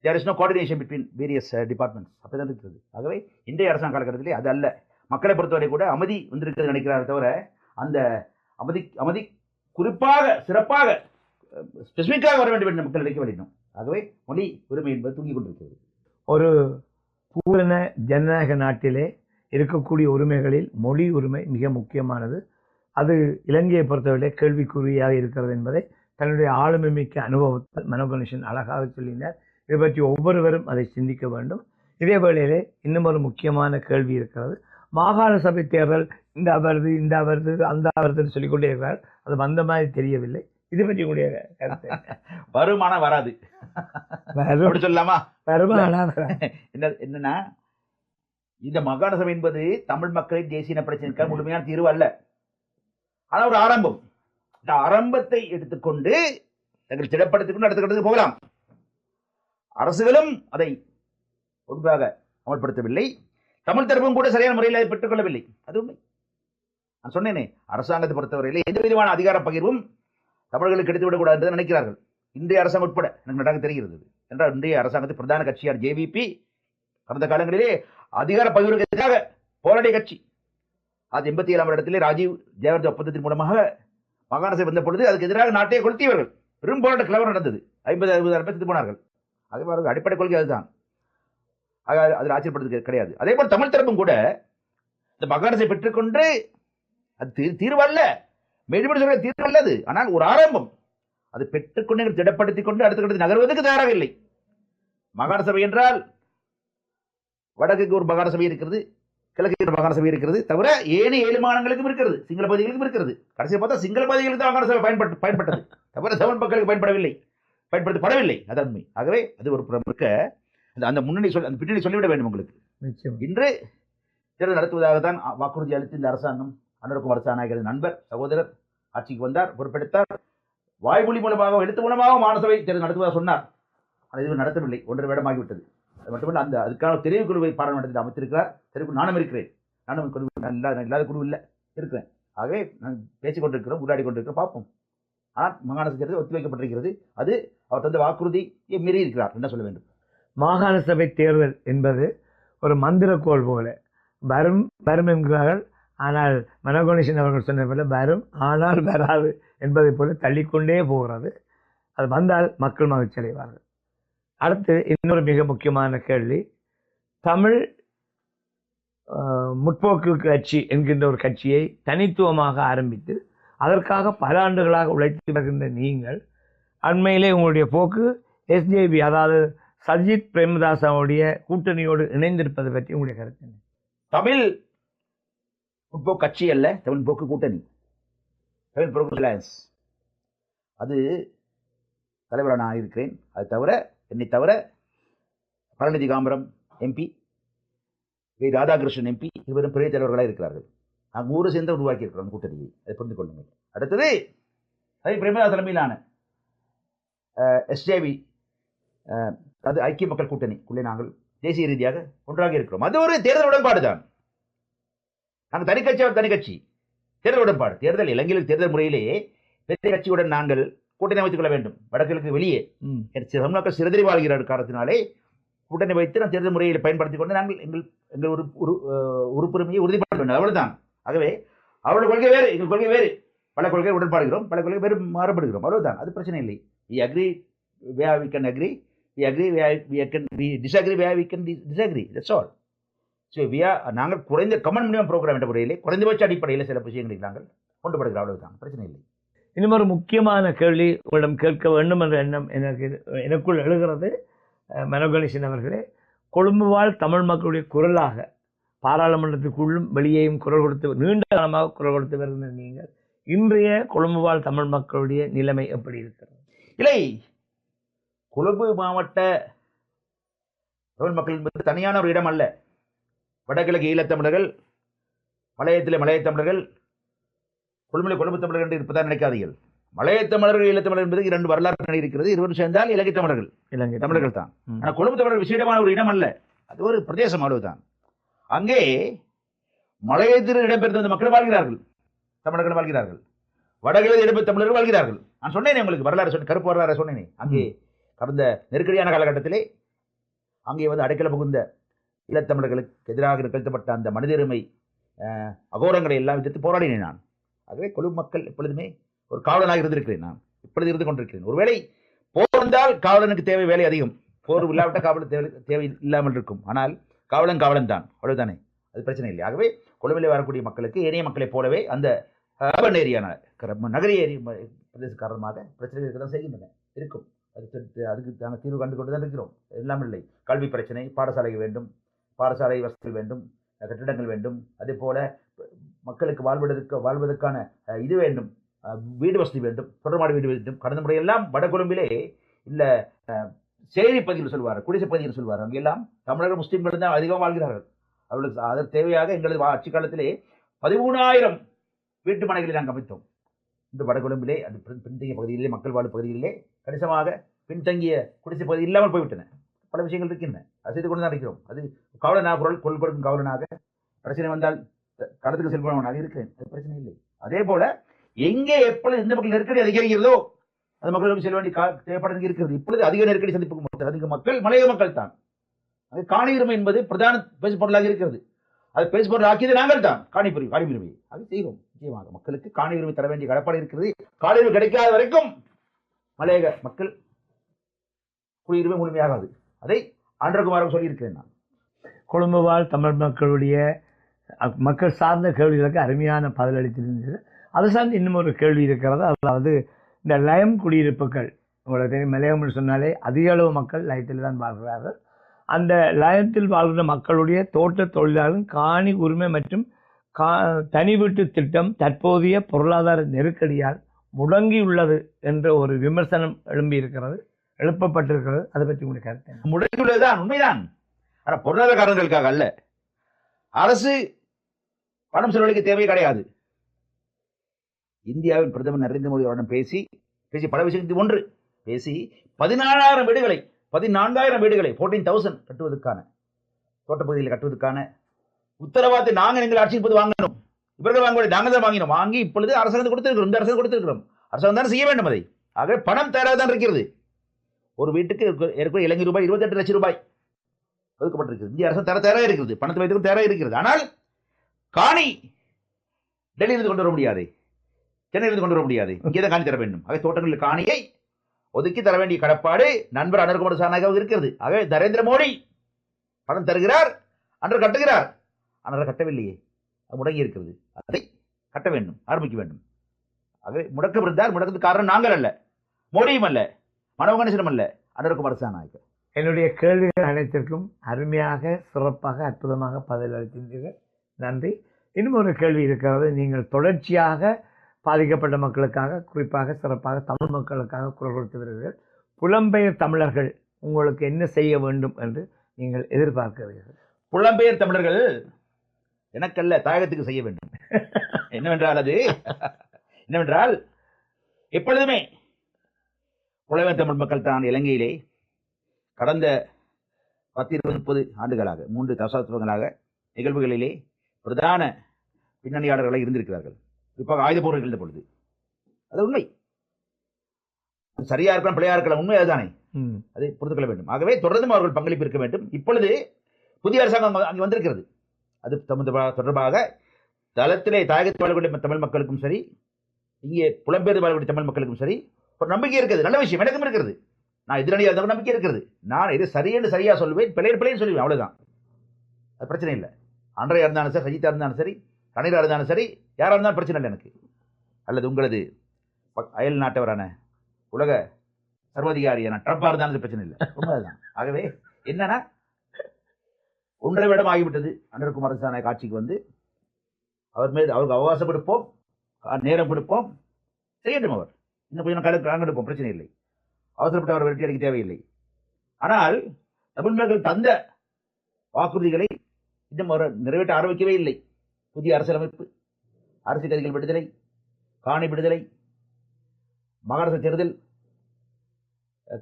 There is no coordination between various departments, அப்படிதான் இருக்கிறது. ஆகவே இன்றைய அரசாங்க காலகட்டத்திலே அது அல்ல. மக்களை பொறுத்தவரை கூட அமைதி வந்திருக்கிறது நினைக்கிறார் தவிர அந்த அமைதி குறிப்பாக சிறப்பாக ஸ்பெசிபிக்காக வர வேண்டும் என்று மக்கள் நினைக்க வேண்டும். ஆகவே மொழி உரிமை என்பது தூங்கிக் கொண்டிருக்கிறது. ஒரு பூரண ஜனநாயக நாட்டிலே இருக்கக்கூடிய உரிமைகளில் மொழி உரிமை மிக முக்கியமானது. அது இலங்கையை பொறுத்தவரை கேள்விக்குறியாக இருக்கிறது என்பதை தன்னுடைய ஆளுமை மிக்க அனுபவத்தால் மனோ கணேசன் அழகாக சொல்லினார். இதை பற்றி ஒவ்வொருவரும் அதை சிந்திக்க வேண்டும். இதே வேளையிலே இன்னும் ஒரு முக்கியமான கேள்வி இருக்கிறது. மாகாண சபை தேர்தல் இந்த வருது அந்த வருதுன்னு சொல்லிக்கொண்டே இருக்கிறார். அது வந்த மாதிரி தெரியவில்லை. இது பற்றி உங்களுடைய கருத்து? வருமானா வராது சொல்லலாமா? என்னன்னா, இந்த மாகாண சபை என்பது தமிழ் மக்களின் தேசிய பிரச்சனைக்கான முழுமையான தீர்வு அல்ல. ஆனா ஒரு ஆரம்பம். இந்த ஆரம்பத்தை எடுத்துக்கொண்டு தங்கள் திடப்படுத்திக் அடுத்த கட்டத்துக்கு போகலாம். அரசுகளும் அதை ஒழுங்காக அமல்படுத்தவில்லை. தமிழ் தரப்பும் கூட சரியான முறையில் அதை பெற்றுக் கொள்ளவில்லை. அது உண்மை. நான் சொன்னேனே, அரசாங்கத்தை பொறுத்தவரையில் எந்த விதமான அதிகார பகிர்வும் தமிழர்களுக்கு கிடைத்துவிடக்கூடாது என்று நினைக்கிறார்கள். இன்றைய அரசாங்கம் உட்பட எனக்கு நன்றாக தெரிகிறது. என்றால் இன்றைய அரசாங்கத்தின் பிரதான கட்சியான ஜேவிபி கடந்த காலங்களிலே அதிகார பகிர்வுக்காக போராடிய கட்சி. அது 87ஆம் இடத்திலே ராஜீவ் ஜெயவர்தன் ஒப்பந்தத்தின் மூலமாக மாகாண சபை வந்த பொழுது அதுக்கு எதிராக நாட்டையே கொளுத்தியவர்கள். பெரும் போராட்ட கிளவர் நடந்தது. 50-60 பேர் செத்து போனார்கள். அதே மாதிரி அடிப்படை கொள்கை அதுதான். அதில் ஆச்சரியப்படுறது கிடையாது. அதே போல் தமிழ் தரப்பும் கூட இந்த மாகாண சபை பெற்றுக்கொண்டு அது தீர்வல்ல, மேல்படி சொல்ற தீர்வல்ல அது. ஆனால் ஒரு ஆரம்பம். அது பெற்றுக்கொண்டு திடப்படுத்திக் கொண்டு அடுத்த கட்டத்தில் நகர்வதற்கு தயாராக இல்லை. மாகாண சபை என்றால் வடக்குக்கு ஒரு மாகாண சபை இருக்கிறது, கிழக்கு ஒரு மாகாண சபை இருக்கிறது, தவிர 7 மாநிலங்களுக்கும் இருக்கிறது, சிங்கள பகுதிகளுக்கும் இருக்கிறது. கடைசியில் பார்த்தா சிங்கள பகுதிகளுக்கு மாகாண சபை பயன்பட்டது, தவிர தமிழ் மக்களுக்கு பயன்படுத்தப்படவில்லை. அது உண்மை. ஆகவே அது ஒரு புறம் இருக்க அந்த முன்னணி அந்த பின்னணி சொல்லிவிட வேண்டும் உங்களுக்கு. இன்று தேர்தல் நடத்துவதாகத்தான் வாக்குறுதி அளித்து இந்த அரசாங்கம் அனுரகுமார் அரசாங்க நண்பர் சகோதரர் ஆட்சிக்கு வந்தார், பொறுப்பெடுத்தார். வாய்மொழி மூலமாக எழுத்து மூலமாக மாநசபை தேர்தல் நடத்துவதாக சொன்னார். ஆனால் இது நடத்தவில்லை. 1.5 வருடமாகிவிட்டது. அது மட்டுமல்ல, அதுக்கான தெரிவு குழுவை பாராளுமன்றத்தில் அமைத்திருக்கிறார். தெரிவு நானும் இருக்கிறேன். நானும் இல்லாத குழு இல்லை, இருக்கிறேன். ஆகவே நான் பேசிக் கொண்டிருக்கிறோம், உரையாடி கொண்டிருக்கிறோம். பார்ப்போம். ஆனால் மாகாண சபை தேர்தல் ஒத்தி வைக்கப்பட்டிருக்கிறது. அது அவர் தந்த வாக்குறுதியை மீறி இருக்கிறார் என்ன சொல்ல வேண்டும். மாகாண சபை தேர்தல் என்பது ஒரு மந்திரக்கோள் போல வரும் என்கிறார்கள். ஆனால் மனோகணேசன் அவர்கள் சொன்ன போல வரும் ஆனால் வராது என்பதை போல தள்ளிக்கொண்டே போகிறது. அது வந்தால் மக்கள் மகிழ்ச்சி அடைவார்கள். அடுத்து இன்னொரு மிக முக்கியமான கேள்வி, தமிழ் முற்போக்கு கட்சி என்கின்ற ஒரு கட்சியை தனித்துவமாக ஆரம்பித்து அதற்காக பல ஆண்டுகளாக உழைத்து வருகின்ற நீங்கள் அண்மையிலே உங்களுடைய போக்கு SJB அதாவது சஜித் பிரேமதாசாவுடைய கூட்டணியோடு இணைந்திருப்பது பற்றி உங்களுடைய கருத்து என்ன? தமிழ் முற்போக்கு கட்சி அல்ல, தமிழ் போக்கு கூட்டணி, தமிழ் ப்ரோக்ரஸ் அலையன்ஸ். அது தலைவராக நான் இருக்கிறேன். அது தவிர என்னை தவிர பரநிதி காமரம் MP, ராதாகிருஷ்ணன் MP இருவரும் பெரிய தலைவர்களாக இருக்கிறார்கள். நாங்கள் ஊரை சேர்ந்து உருவாக்கி இருக்கிறோம் கூட்டணியை. அதை புரிந்து கொள்ளுங்கள். அடுத்தது அதை பிரேமதாஸ் தலைமையிலான SJB அது ஐக்கிய மக்கள் கூட்டணிக்குள்ளே நாங்கள் தேசிய ரீதியாக ஒன்றாக இருக்கிறோம். அது ஒரு தேர்தல் உடன்பாடு தான். நாங்கள் தனிக்கட்சி, அவர் தனிக்கட்சி. தேர்தல் உடன்பாடு. தேர்தல் இலங்கையில் தேர்தல் முறையிலேயே பெரிய கட்சியுடன் நாங்கள் கூட்டணி அமைத்துக் கொள்ள வேண்டும். வடகிழக்கு வெளியே தமிழ்நாட்டில் சிறுதறி வாழ்கிற காரணத்தினாலே கூட்டணி வைத்து நான் தேர்தல் முறையில் பயன்படுத்திக் கொண்டு நாங்கள் எங்கள் ஒரு உறுப்புரிமையை உறுதிப்படுத்த வேண்டும். அவ்வளவுதான். ஆகவே அவருடைய கொள்கை வேறு, எங்கள் கொள்கை வேறு. பல கொள்கை உடன்பாடுகிறோம், பல கொள்கை வேறு மாறுபடுகிறோம். அவ்வளவுதான். அது பிரச்சனை இல்லை. We agree where we can agree. We agree where we disagree where we can disagree. That's all. So நாங்கள் குறைந்த கமன் மினிமம் ப்ரோக்ராம் என்ற முறையிலே குறைந்தபட்ச அடிப்படையில் சில விஷயங்களை நாங்கள் கொண்டு படுகிறோம். அவ்வளவுதான். பிரச்சனை இல்லை. இன்னும் ஒரு முக்கியமான கேள்வி உங்களிடம் கேட்க வேண்டும் என்ற எண்ணம் எனக்குள் எழுகிறது. மனோகணேசன் அவர்களே, கொழும்பு வாழ் தமிழ் மக்களுடைய குரலாக பாராளுமன்றத்துக்குள்ளும் வெளியேயும் குரல் கொடுத்து நீண்ட காலமாக குரல் கொடுத்து வருகின்ற நீங்கள் இன்றைய கொழும்பு வாழ் தமிழ் மக்களுடைய நிலைமை எப்படி இருக்கிறது? இல்லை, கொழும்பு மாவட்ட தமிழ் மக்கள் என்பது தனியான ஒரு இடம் அல்ல. வடகிழக்கு ஈழத்தமிழர்கள், மலையத்திலே மலைய தமிழர்கள், கொழும்பிலே கொழும்பு தமிழர்கள் என்று இருப்பதாக நினைக்காதீர்கள். மலைய தமிழர்கள் ஈழத்தமிழர் என்பது 2 வரலாறு இருக்கிறது. இருவரும் சேர்ந்தால் இலங்கை தமிழர்கள், இலங்கை தமிழர்கள் தான். ஆனால் கொழும்பு தமிழர்கள் விசேடமான ஒரு இடம் அல்ல, அது ஒரு பிரதேசம் அவ்வளவுதான். அங்கே மலையத்தில் இடம்பெயர்ந்த மக்கள் வாழ்கிறார்கள், தமிழர்கள் வாழ்கிறார்கள். வடகிழக்கு இடம்பெயர்ந்த தமிழர்கள் வாழ்கிறார்கள். நான் சொன்னேனே உங்களுக்கு வரலாறு சொன்னேன், கருப்பு வரலாறு சொன்னேனே. அங்கே கடந்த நெருக்கடியான காலகட்டத்திலே அங்கே அடைக்கல புகுந்த ஈழத்தமிழர்களுக்கு எதிராக நிகழ்த்தப்பட்ட அந்த மனிதருமை அகோரங்களை எல்லாம் எதிர்த்து போராடினேன் நான். ஆகவே கொழும்பு மக்கள் எப்பொழுதுமே ஒரு காவலனாக இருந்திருக்கிறேன். நான் இப்பொழுது இருந்து கொண்டிருக்கிறேன். ஒருவேளை போர் வந்தால் காவலனுக்கு தேவை வேலை அதிகம், போர் இல்லாவிட்டால் காவலன் தேவை இல்லாமல் இருக்கும். ஆனால் காவலன் தான், அவ்வளவுதானே. அது பிரச்சனை இல்லை. ஆகவே கொழும்பிலே வரக்கூடிய மக்களுக்கு ஏனைய மக்களைப் போலவே அந்த அர்பன் ஏரியான நகரிய பிரதேச காரணமாக பிரச்சனைகள் இருக்க தான் செய்கின்றன, இருக்கும். அதுக்கு நாங்கள் தீர்வு கண்டு கொண்டு தான் இருக்கிறோம். எல்லாம் இல்லை. கல்வி பிரச்சனை, பாடசாலை வேண்டும், பாடசாலை வசதிகள் வேண்டும், கட்டிடங்கள் வேண்டும். அதே போல மக்களுக்கு வாழ்வதற்கான இது வேண்டும், வீடு வசதி வேண்டும், தொடர்பாடு வீடு வேண்டும். கடந்த முறையெல்லாம் வடகொழும்பிலே இல்லை சேரி பகுதியில் சொல்வார், குடிசை பகுதியில் சொல்வார். அங்கெல்லாம் தமிழர்கள் முஸ்லீம்கள் தான் அதிகமாக வாழ்கிறார்கள். அவர்களுக்கு அதற்கு தேவையாக எங்களது ஆட்சி காலத்திலே 13,000 வீட்டு மனைகளை நாங்கள் அமைத்தோம். இந்த வடகொழும்பிலே அது பின்தங்கிய பகுதியிலே, மக்கள் வாழும் பகுதிகளிலே கணிசமாக பின்தங்கிய குடிசை பகுதி இல்லாமல் போய்விட்டன. பல விஷயங்கள் இருக்கின்றன. அது செய்து கொண்டு தான் இருக்கிறோம். அது காவலனாக குரல் கொடுக்கும் காவலனாக, பிரச்சனை வந்தால் களத்துக்கு செல்பவனாக இருக்கிறேன். அது பிரச்சனை இல்லை. அதே போல எங்கே எப்பொழுது எந்த மக்கள் நெருக்கடி அதிகரிக்கிறதோ அது மக்களுக்கு செல்ல வேண்டிய தேவைப்பாடு இருக்கிறது. இப்பொழுது அதிக நெருக்கடி சந்திப்புக்கு அதிக மக்கள் மலைய மக்கள் தான். அது காணியுரிமை என்பது பிரதான பேசு பொருளாக இருக்கிறது. அது பேசுபொருள் ஆக்கியது நாங்கள் தான். காணி உரிமை அது செய்கிறோம். நிச்சயமாக மக்களுக்கு காணி உரிமை தர வேண்டிய கடப்பாடு இருக்கிறது. காணி உரிமை கிடைக்காத வரைக்கும் மலையக மக்கள் குடியுரிமை முழுமையாகாது. அதை ஆண்டகுமாரம் சொல்லியிருக்கிறேன் நான். கொழும்பு வாழ் தமிழ் மக்களுடைய மக்கள் சார்ந்த கேள்விகளுக்கு அருமையான பதிலளித்திருந்தது. அது சார்ந்து இன்னும் ஒரு கேள்வி இருக்கிறது. அதாவது இந்த லயம் குடியிருப்புகள், உங்களுக்கு தெரியும், மலையகம்னு சொன்னாலே அதிக அளவு மக்கள் லயத்தில் தான் வாழ்கிறார்கள். அந்த லயத்தில் வாழ்கிற மக்களுடைய தோட்ட தொழிலாளர்கள் காணி உரிமை மற்றும் தனி வீட்டு திட்டம் தற்போதைய பொருளாதார நெருக்கடியால் முடங்கியுள்ளது என்ற ஒரு விமர்சனம் எழுப்பப்பட்டிருக்கிறது. அதை பற்றி உங்களுக்கு கருத்து? முடங்கியுள்ளதுதான் உண்மைதான். ஆனால் பொருளாதார காரணங்களுக்காக அல்ல. அரசு பணம் செலவழிக்க தேவை கிடையாது. இந்தியாவின் பிரதமர் நரேந்திர மோடி அவரிடம் பேசி பல விஷயத்தில் ஒன்று பேசி 14,000 வீடுகளை 14,000 கட்டுவதற்கான தோட்டப்பகுதியில் கட்டுவதற்கான உத்தரவாதத்தை நாங்கள் எங்கள் ஆட்சியின் போது வாங்கினோம். இவர்கள் நாங்கள் தான் வாங்கினோம். வாங்கி இப்பொழுது அரசாங்கம் கொடுத்திருக்கிறோம். இந்த அரசாங்கம் கொடுத்திருக்கிறோம். அரசாங்கம் தான் செய்ய வேண்டும் அதை. ஆகவே பணம் தயாராக தான் இருக்கிறது. ஒரு வீட்டுக்கு ஏற்கனவே இலங்கை ரூபாய் 28 லட்சம் ரூபாய் ஒதுக்கப்பட்டிருக்கிறது. இந்திய அரசு தயாராக இருக்கிறது. பணத்தை வைத்து தயாராக இருக்கிறது. ஆனால் காணி டெல்லியிலிருந்து கொண்டு வர முடியாது, சென்னையிலிருந்து கொண்டு வர முடியாது. இங்கே தான் காணி தர வேண்டும். ஆகவே தோட்டங்களில் காணியை ஒதுக்கி தர வேண்டிய கடப்பாடு நண்பர் அனுர்குமார் சானாக இருக்கிறது. ஆகவே நரேந்திர மோடி பணம் தருகிறார், அன்று கட்டுகிறார். ஆனால் கட்டவில்லையே, அது முடங்கி இருக்கிறது. அதை கட்ட வேண்டும், ஆரம்பிக்க வேண்டும். ஆகவே முடக்கப்படுத்தார். முடக்கத்துக்கு காரணம் நாங்கள் அல்ல, மோடியும் அல்ல, மனோகணேசனும் அல்ல, அனுர்குமார் சானாக. என்னுடைய கேள்விகள் அனைத்திற்கும் அருமையாக, சிறப்பாக, அற்புதமாக பதில் அளித்திருந்தீர்கள். நன்றி. இன்னும் ஒரு கேள்வி இருக்கிறது. நீங்கள் தொடர்ச்சியாக பாதிக்கப்பட்ட மக்களுக்காக, குறிப்பாக சிறப்பாக தமிழ் மக்களுக்காக குரல் கொடுத்து வருகிறீர்கள். புலம்பெயர் தமிழர்கள் உங்களுக்கு என்ன செய்ய வேண்டும் என்று நீங்கள் எதிர்பார்க்கிறீர்கள்? புலம்பெயர் தமிழர்கள் எனக்கல்ல, தாயகத்துக்கு செய்ய வேண்டும். என்னவென்றால் எப்பொழுதுமே புலம்பெயர் தமிழ் மக்கள் தான் இலங்கையிலே கடந்த 10-20-30 ஆண்டுகளாக 3 தசாப்தங்களாக நிகழ்வுகளிலே பிரதான பின்னணியாளர்களாக இருந்திருக்கிறார்கள். குறிப்பாக ஆயுத போர் இருந்த பொழுது. அது உண்மை. சரியா இருக்கலாம், பிள்ளையா இருக்கலாம், உண்மை அதுதானே. அதை புரிந்து கொள்ள வேண்டும். ஆகவே தொடர்ந்து அவர்கள் பங்களிப்பு இருக்க வேண்டும். இப்பொழுது புதிய அரசாங்கம் அங்கே வந்திருக்கிறது. அது தொடர்பாக தளத்திலே தாயகத்தில் வாழக்கூடிய தமிழ் மக்களுக்கும் சரி, இங்கே புலம்பெயர்ந்து வாழக்கூடிய தமிழ் மக்களுக்கும் சரி ஒரு நம்பிக்கை இருக்கிறது. நல்ல விஷயம், எனக்கும் இருக்கிறது. நான் எதிரணியாக இருந்தவங்க நம்பிக்கை இருக்கிறது. நான் இது சரின்னு சரியா சொல்லுவேன், பிள்ளைன்னு சொல்லுவேன், அவ்வளவுதான். அது பிரச்சனை இல்லை. அன்றையா இருந்தாலும் சரி, சஜித்தா இருந்தாலும் சரி, கணிதா இருந்தாலும் சரி, யாராக இருந்தாலும் பிரச்சனை இல்லை எனக்கு. அல்லது உங்களது அயல் நாட்டவரான உலக சர்வாதிகாரியான ட்ரம்பாக இருந்தாலும் பிரச்சனை இல்லை, உண்மைதான். ஆகவே என்னன்னா, 1.5 வருடம் ஆகிவிட்டது அனுர்குமார் சானாய் ஆட்சிக்கு வந்து. அவர் மீது அவருக்கு அவகாசம் கொடுப்போம், நேரம் கொடுப்போம், செய்யட்டும். அவர் இன்னும் கொஞ்சம் கணக்கெடுப்போம், பிரச்சனை இல்லை. அவசரப்பட்டு அவர் வெற்றி அளிக்க தேவையில்லை. ஆனால் தமிழ் மக்கள் தந்த வாக்குறுதிகளை இன்னும் அவர் நிறைவேற்ற ஆரம்பிக்கவே இல்லை. புதிய அரசியலமைப்பு, அரசியல் கைதிகள் விடுதலை, காணி விடுதலை, மகாராஷ்டிர தேர்தல்,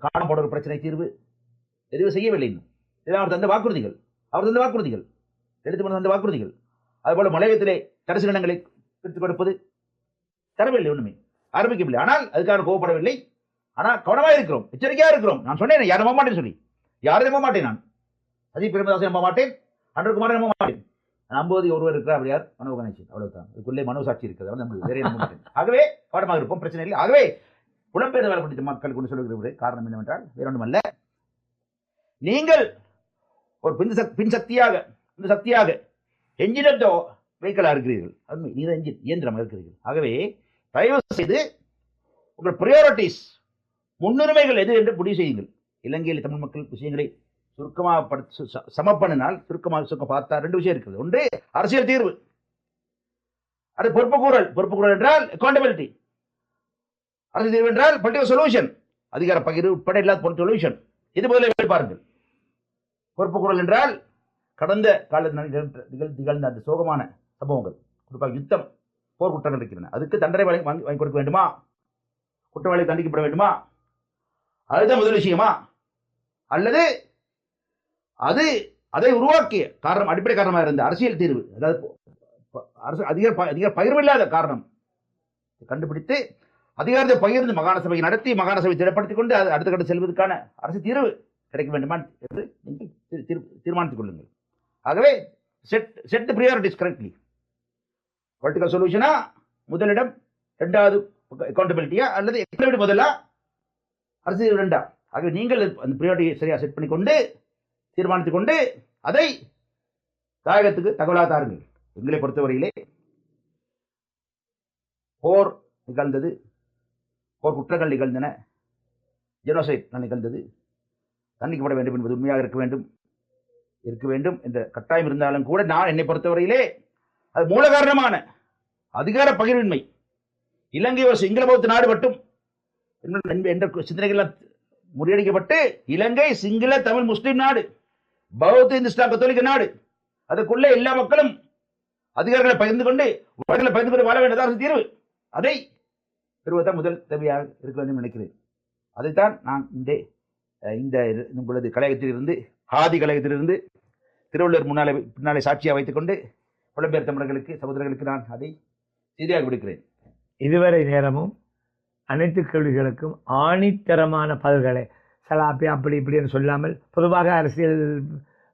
காணாம பிரச்சனை தீர்வு எதுவும் செய்யவில்லை. இன்னும் இதெல்லாம் அவர் தந்த வாக்குறுதிகள், எடுத்து தந்த வாக்குறுதிகள். அதுபோல மலையகத்திலே கடைசி இடங்களை பிரித்துக் கொடுப்பது தரவில்லை, ஒண்ணுமே ஆரம்பிக்கவில்லை. ஆனால் அதுக்காக கோவப்படவில்லை. ஆனால் கவனமாக இருக்கிறோம், எச்சரிக்கையாக இருக்கிறோம். நான் சொன்னேன், யாரும் நம்ப மாட்டேன்னு சொல்லி. யாரும் நம்ப மாட்டேன். நான் சஜித் பிரேமதாசை நம்ப மாட்டேன், அனுர்குமாரை நம்ப மாட்டேன். நம்புவது ஒருவர் இருக்கிறார், அப்படி யார்? மனோகணேசன், அவ்வளவுதான். அதுக்குள்ளே மனோசாட்சி இருக்கிறது, அவன் வேற நம்ப மாட்டேன். ஆகவே கவனமாக இருப்போம், பிரச்சனை இல்லை. ஆகவே புலம்பெயர்ந்து வாழக்கூடிய மக்கள் கொண்டு சொல்லுகிற காரணம் என்னவென்றால் வேற ஒன்றுமல்ல, நீங்கள் ஒரு பின் சக்தியாக என்ஜினோ வெஹிக்கலாக இருக்கிறீர்கள். அது நீ தான் என்ஜின், இயந்திரமாக இருக்கிறீர்கள். ஆகவே தயவு செய்து உங்கள் பிரியாரிட்டிஸ், முன்னுரிமைகள் எது என்று முடிவு செய்யுங்கள். இலங்கையில் தமிழ் மக்கள் விஷயங்களை சுருக்கமாக சமப்பண்ணினால் சுருக்கமாக பார்த்தா 2 விஷயம் இருக்கிறது. ஒன்று அரசியல் தீர்வு, அது பொறுப்புக்கூறல் என்றால் அக்கௌண்டபிலிட்டி, அரசியல் தீர்வு என்றால் பொலிட்டிக்கல் சொல்யூஷன், அதிகார பகிர்வு உட்பட இல்லாத சொல்யூஷன். இது முதலில் பாருங்கள். பொறுப்புக்கூறல் என்றால் கடந்த காலத்தில் நிகழ்ந்த அந்த சோகமான சம்பவங்கள், குறிப்பாக யுத்தம், போர் குற்றங்கள் இருக்கின்றன. அதுக்கு தண்டனை வாங்கி கொடுக்க வேண்டுமா, குற்றவாளி தண்டிக்கப்பட வேண்டுமா, அதுதான் முதல் விஷயமா? அல்லது அதை உருவாக்கிய காரணம், அடிப்படை காரணமாக இருந்த அரசியல் தீர்வு, அதாவது அதிகார பகிர்வில்லாத காரணம் கண்டுபிடித்து அதிகாரத்தை பகிர்ந்து மாகாண சபையை நடத்தி மாகாண சபை திடப்படுத்திக் கொண்டு அடுத்த கட்ட செல்வதற்கான அரசு தீர்வு கிடைக்க வேண்டுமா என்று நீங்கள் தீர்மானித்துக் கொள்ளுங்கள். ஆகவே செட் தி பிரியாரிட்டிஸ் கரெக்ட்லி. பொலிட்டிக்கல் சொல்யூஷனா முதலிடம், இரண்டாவது அக்கௌண்டபிலிட்டியா, அல்லது எக்கனாமிக் முதலா, அரசியல் இரண்டா? ஆகவே நீங்கள் அந்த பிரியாரிட்டியை சரியாக செட் பண்ணிக்கொண்டு தீர்மானித்துக் கொண்டு அதை தாயகத்துக்கு தகவலாக தாருங்கள். எங்களை பொறுத்தவரையிலே போர் நிகழ்ந்தது, போர் குற்றங்கள் நிகழ்ந்தன, ஜெனோசைட் நிகழ்ந்தது, தண்டிக்கப்பட வேண்டும் என்பது உண்மையாக இருக்க வேண்டும் என்ற கட்டாயம் இருந்தாலும் கூட நான் என்னை பொறுத்தவரையிலே அது மூல காரணமான அதிகார பகிர்வின்மை, இலங்கை ஒரு சிங்கள பௌத்த நாடு மட்டும் என்ற சிந்தனைகள் முறியடிக்கப்பட்டு இலங்கை சிங்கள தமிழ் முஸ்லிம் நாடு, பௌத்த இந்து இஸ்லாம் கத்தோலிக்க நாடு, அதுக்குள்ளே எல்லா மக்களும் அதிகாரங்களை பகிர்ந்து கொண்டு வாழ வேண்டியதாக தீர்வு. அதை பெறுவதுதான் முதல் தேவையாக இருக்க வேண்டும் நினைக்கிறேன். அதைத்தான் நான் இந்த உங்களது கலையகத்திலிருந்து, ஆதி கலையகத்திலிருந்து திருவள்ளுவர் பின்னாலே சாட்சியாக வைத்துக் கொண்டு புலம்பெயர் தமிழர்களுக்கு, சகோதரர்களுக்கு நான் அதை செய்தியாக விடுக்கிறேன். இதுவரை நேரமும் அனைத்து கேள்விகளுக்கும் ஆணித்தரமான பதில்களை சலாப்பி அப்படி இப்படின்னு சொல்லாமல், பொதுவாக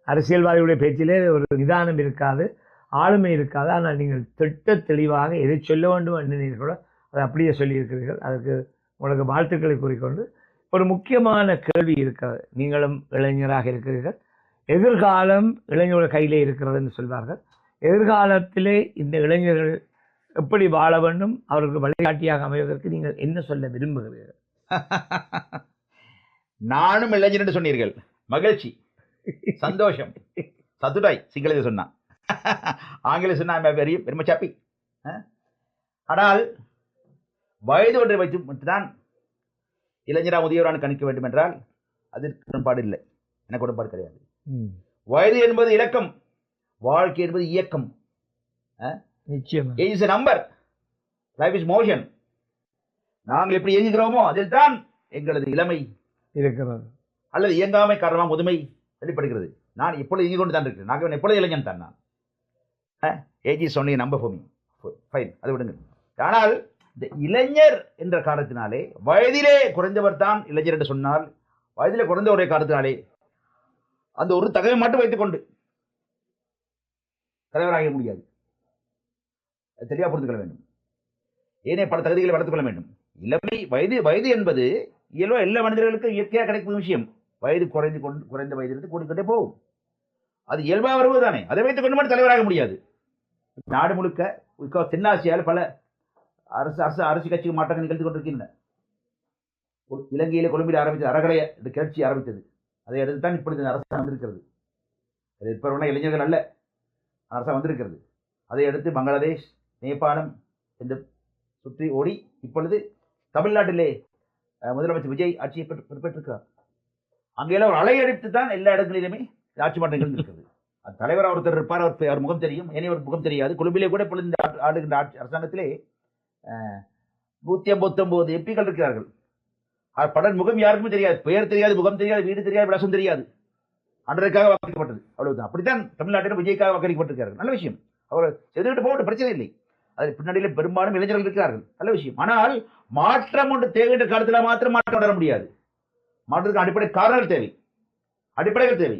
அரசியல்வாதிகளுடைய பேச்சிலே ஒரு நிதானம் இருக்காது, ஆளுமை இருக்காது. ஆனால் நீங்கள் திட்ட தெளிவாக எதை சொல்ல வேண்டும் எண்ணினீர்களோ அதை அப்படியே சொல்லியிருக்கிறீர்கள். அதுக்கு உங்களுக்கு வாழ்த்துக்களை கூறிக்கொண்டு, ஒரு முக்கியமான கேள்வி இருக்கிறது. நீங்களும் இளைஞராக இருக்கிறீர்கள், எதிர்காலம் இளைஞர்கள் கையிலே இருக்கிறதுன்னு சொல்வார்கள். எதிர்காலத்திலே இந்த இளைஞர்கள் எப்படி வாழ வேண்டும், அவர்களுக்கு வழிகாட்டியாக அமைவதற்கு நீங்கள் என்ன சொல்ல விரும்புகிறீர்கள்? நானும் இளைஞர் என்று சொன்னீர்கள், மகிழ்ச்சி, சந்தோஷம், சதுடாய் சிங்கள சொன்னான், ஆங்கிலம் சொன்னா வெரி வெரி ஹாப்பி. ஆனால் வயது ஒன்றை வைத்து மட்டும்தான் இளைஞரா முதியோரான கணிக்க வேண்டும் என்றால் அதற்கு உடன்பாடு இல்லை, எனக்கு உடன்பாடு கிடையாது. வயது என்பது இலக்கம், வாழ்க்கை என்பது இயக்கம். நிச்சயமா age is a number, life is motion. நாங்கள் எப்படி இயங்குகிறோமோ அதில் தான் எங்களது இளமை இருக்கிறது, அல்லது இயங்காமை காரணமாக முதுமை வெளிப்படுகிறது. நான் எப்பொழுது இயங்கி கொண்டு தான் இருக்கிறேன், நாங்கள் எப்பொழுது இளைஞன் தான். நான் age is only number for me, fine, அதை விடுங்க. ஆனால் இந்த இளைஞர் என்ற காரணத்தினாலே, வயதிலே குறைந்தவர் தான் இளைஞர் என்று சொன்னால், வயதிலே குறைந்த ஒரே காரணத்தினாலே அந்த ஒரு தகவலை மட்டும் வைத்துக் கொண்டு தலைவராக முடியாது. தெளிவாக புரிந்து கொள்ள வேண்டும். ஏனே பல தகுதிகளை வளர்த்துக் கொள்ள வேண்டும். இளமை வயது என்பது இயல்பா எல்லா மனிதர்களுக்கும் இயற்கையாக கிடைக்கும் விஷயம். வயது குறைந்த வயதிலிருந்து கூடிக்கொண்டே போகும், அது இயல்பாக வருவதுதானே. அதை வைத்துக் கொண்டு மட்டும் தலைவராக முடியாது. நாடு முழுக்க தென்னாசியால் பல அரசு கட்சிக்கு மாற்றங்கள் நிகழ்ந்து கொண்டிருக்கின்றன. இலங்கையிலே கொழும்பில் ஆரம்பித்த அறகலைய கிளர்ச்சி ஆரம்பித்தது. அதை அடுத்து தான் இப்பொழுது அரசாங்கம் வந்திருக்கிறது. அது இப்ப இளைஞர்கள் அல்ல, அரசாங்கம் வந்திருக்கிறது. அதை அடுத்து பங்களாதேஷ், நேபாளம் என்று சுற்றி ஓடி இப்பொழுது தமிழ்நாட்டிலே முதலமைச்சர் விஜய் ஆட்சியை பெற்றிருக்கிறார். அங்கெல்லாம் ஒரு அலையடித்து தான் எல்லா இடங்களிலுமே ஆட்சி மாற்றங்கள் இருக்கிறது. அது தலைவர் ஒருத்தர் இருப்பார், அவர் முகம் தெரியும், ஏனையவர் முகம் தெரியாது. கொழும்பிலே கூட இப்பொழுது இந்த ஆளுகின்ற அரசாங்கத்திலே 159 எம்பிக்கள் இருக்கிறார்கள். பலர் முகம் யாருக்குமே தெரியாது, பெயர் தெரியாது, முகம் தெரியாது, வீடு தெரியாது, விலாசம் தெரியாது. அன்றதுக்காக வாக்களிக்கப்பட்டது, அவ்வளவுதான். அப்படித்தான் தமிழ்நாட்டில் விஜய்க்காக வாக்களிக்கப்பட்டிருக்கிறார்கள். நல்ல விஷயம். அவர் செய்துவிட்டு போகட்டும், பிரச்சனை இல்லை. அதில் பின்னாடியிலே பெரும்பாலும் இளைஞர்கள் இருக்கிறார்கள், நல்ல விஷயம். ஆனால் மாற்றம் ஒன்று தேவை என்ற காலத்தில் மாத்திரம் மாற்றம் வர முடியாது. மாற்றத்துக்கு அடிப்படை காரணங்கள் தேவை, அடிப்படைகள் தேவை.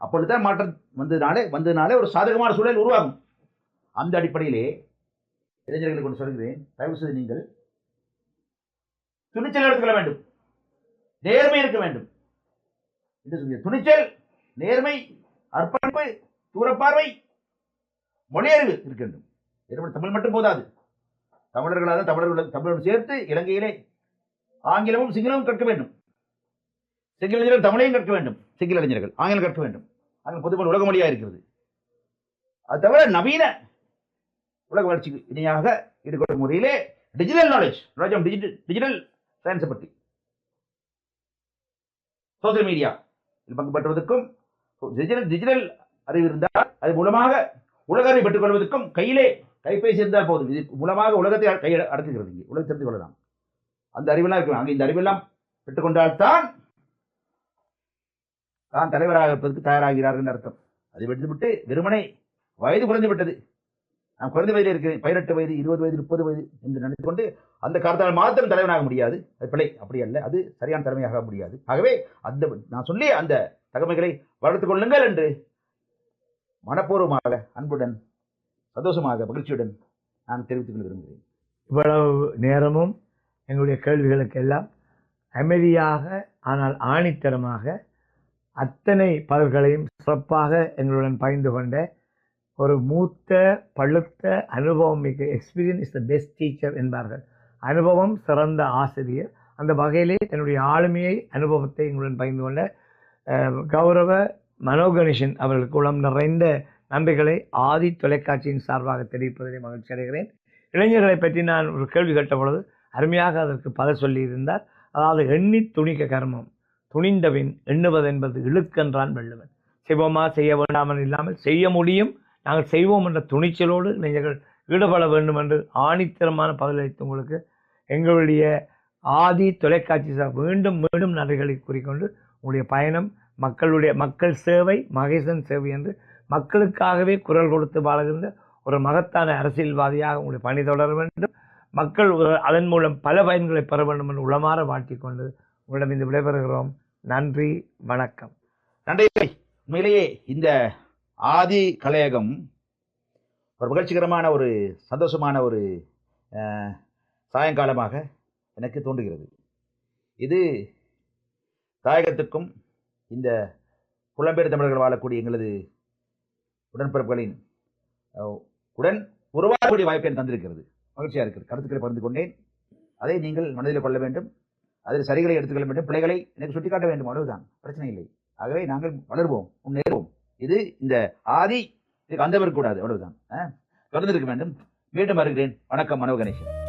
அப்பொழுதுதான் மாற்றம் வந்ததுனாலே ஒரு சாதகமான சூழல் உருவாகும். அந்த அடிப்படையிலே இளைஞர்களுக்கு கொண்டு சொல்கிறேன், தயவு செய்து நீங்கள் துணிச்சல் எடுத்துக்கொள்ள வேண்டும், நேர்மை இருக்க வேண்டும் என்று சொல்கிறேன். துணிச்சல், நேர்மை, அர்ப்பணிப்பு, தூரப்பார்வை, மொழியறிவு இருக்க வேண்டும். தமிழ் மட்டும் போதாது, தமிழர்களாக தமிழோடு சேர்த்து இலங்கையிலே ஆங்கிலமும் சிங்களமும் கற்க வேண்டும். சிங்கள இளைஞர்கள் தமிழையும் கற்க வேண்டும், சிங்கள இளைஞர்கள் ஆங்கிலம் கற்க வேண்டும். ஆங்கிலம் பொதுவாக உலக மொழியாக இருக்கிறது. அது தவிர நவீன உலக வளர்ச்சிக்கு இணையாக ஈடுபடும் முறையிலே டிஜிட்டல் நாலேஜ், டிஜிட்டல் சயின்ஸை பற்றி, சோசியல் மீடியா பங்கு பெற்றுவதற்கும், டிஜிட்டல் அறிவு இருந்தால் அது மூலமாக உலக அறிவை பெற்றுக் கொள்வதற்கும் கையிலே கைபேசி இருந்தால் போதும். இது மூலமாக உலகத்தை கை அடக்குகிறது. இங்கே உலகம் தெரிந்து கொள்ளலாம். அந்த அறிவெல்லாம் இருக்கு. அங்கே இந்த அறிவெல்லாம் பெற்றுக்கொண்டால்தான் தான் தலைவராக இருப்பதற்கு தயாராகிறார்கள் அர்த்தம். அதை விட்டுவிட்டு வெறுமனை வயது குறைந்து விட்டது, நான் குறைந்த வயதில் இருக்கிறேன், 18 வயது, 20 வயது, 30 வயது என்று நினைத்துக் கொண்டு அந்த காலத்தால் மாத்திரம் தலைவனாக முடியாது. அது பிழை, அப்படி அல்ல, அது சரியான தலைமையாக முடியாது. ஆகவே நான் சொல்லி அந்த தகமைகளை வளர்த்துக் கொள்ளுங்கள் என்று மனப்பூர்வமாக அன்புடன் சந்தோஷமாக மகிழ்ச்சியுடன் நான் தெரிவித்துக் கொள்ள விரும்புகிறேன். இவ்வளவு நேரமும் எங்களுடைய கேள்விகளுக்கு எல்லாம் அமைதியாக ஆனால் ஆணித்தரமாக அத்தனை பதில்களையும் சிறப்பாக எங்களுடன் பகிர்ந்து கொண்ட ஒரு மூத்த பழுத்த அனுபவம் மிக்க experience is the best teacher என்பார்கள். அனுபவம் சிறந்த ஆசிரியர். அந்த வகையிலே தன்னுடைய ஆளுமையை அனுபவத்தை எங்களுடன் பகிர்ந்து கொண்ட கௌரவ மனோகணேசன் அவர்களுக்கு உளம் நிறைந்த நன்றிகளை ஆதி தொலைக்காட்சியின் சார்பாக தெரிவிப்பதிலே மகிழ்ச்சி அடைகிறேன். இளைஞர்களை பற்றி நான் ஒரு கேள்வி கேட்ட பொழுது அருமையாக அதற்கு பதில் சொல்லியிருந்தார். அதாவது எண்ணி துணிக்க கர்மம், துணிந்தபின் எண்ணுவதென்பது இழுக்கென்றான் வள்ளுவன். செய்வோமா செய்ய வேண்டாமல் இல்லாமல் செய்ய முடியும், நாங்கள் செய்வோம் என்ற துணிச்சலோடு இளைஞர்கள் ஈடுபட வேண்டும் என்று ஆணித்தரமான பதிலளித்து உங்களுக்கு எங்களுடைய ஆதி தொலைக்காட்சி சார் மீண்டும் மீண்டும் நன்றிகளை கூறிக்கொண்டு உங்களுடைய பயணம் மக்கள் சேவை மகேசன் சேவை என்று மக்களுக்காகவே குரல் கொடுத்து வாழுகின்ற ஒரு மகத்தான அரசியல்வாதியாக உங்களுடைய பணி தொடர வேண்டும். மக்கள் அதன் மூலம் பல பயன்களை பெற வேண்டும் என்று உளமாற வாழ்த்திக் கொண்டு உங்களிடம் இந்த விடைபெறுகிறோம். நன்றி, வணக்கம். நன்றி. உண்மையிலேயே இந்த ஆதி கலையகம் ஒரு மகிழ்ச்சிகரமான ஒரு சந்தோஷமான ஒரு சாயங்காலமாக எனக்கு தோன்றுகிறது. இது தாயகத்துக்கும் இந்த புலம்பெயர் தமிழர்கள் வாழக்கூடிய எங்களது உடன்பிறப்புகளின் உடன் உருவாகக்கூடிய வாய்ப்பை தந்திருக்கிறது. மகிழ்ச்சியாக இருக்கிறது. கருத்துக்களை பகிர்ந்து கொண்டேன். அதை நீங்கள் மனதில் கொள்ள வேண்டும். அதில் சரிகளை எடுத்துக்கொள்ள வேண்டும். பிள்ளைகளை எனக்கு சுட்டிக்காட்ட வேண்டும். அவ்வளவுதான், பிரச்சனை இல்லை. ஆகவே நாங்கள் வளர்வோம், முன்னேறுவோம். இது இந்த ஆதி இதுக்கு அந்த கூடாது. அவ்வளவுதான். தொடர்ந்து இருக்க வேண்டும். மீண்டும் வருகிறேன். வணக்கம். மனோகணேசன்.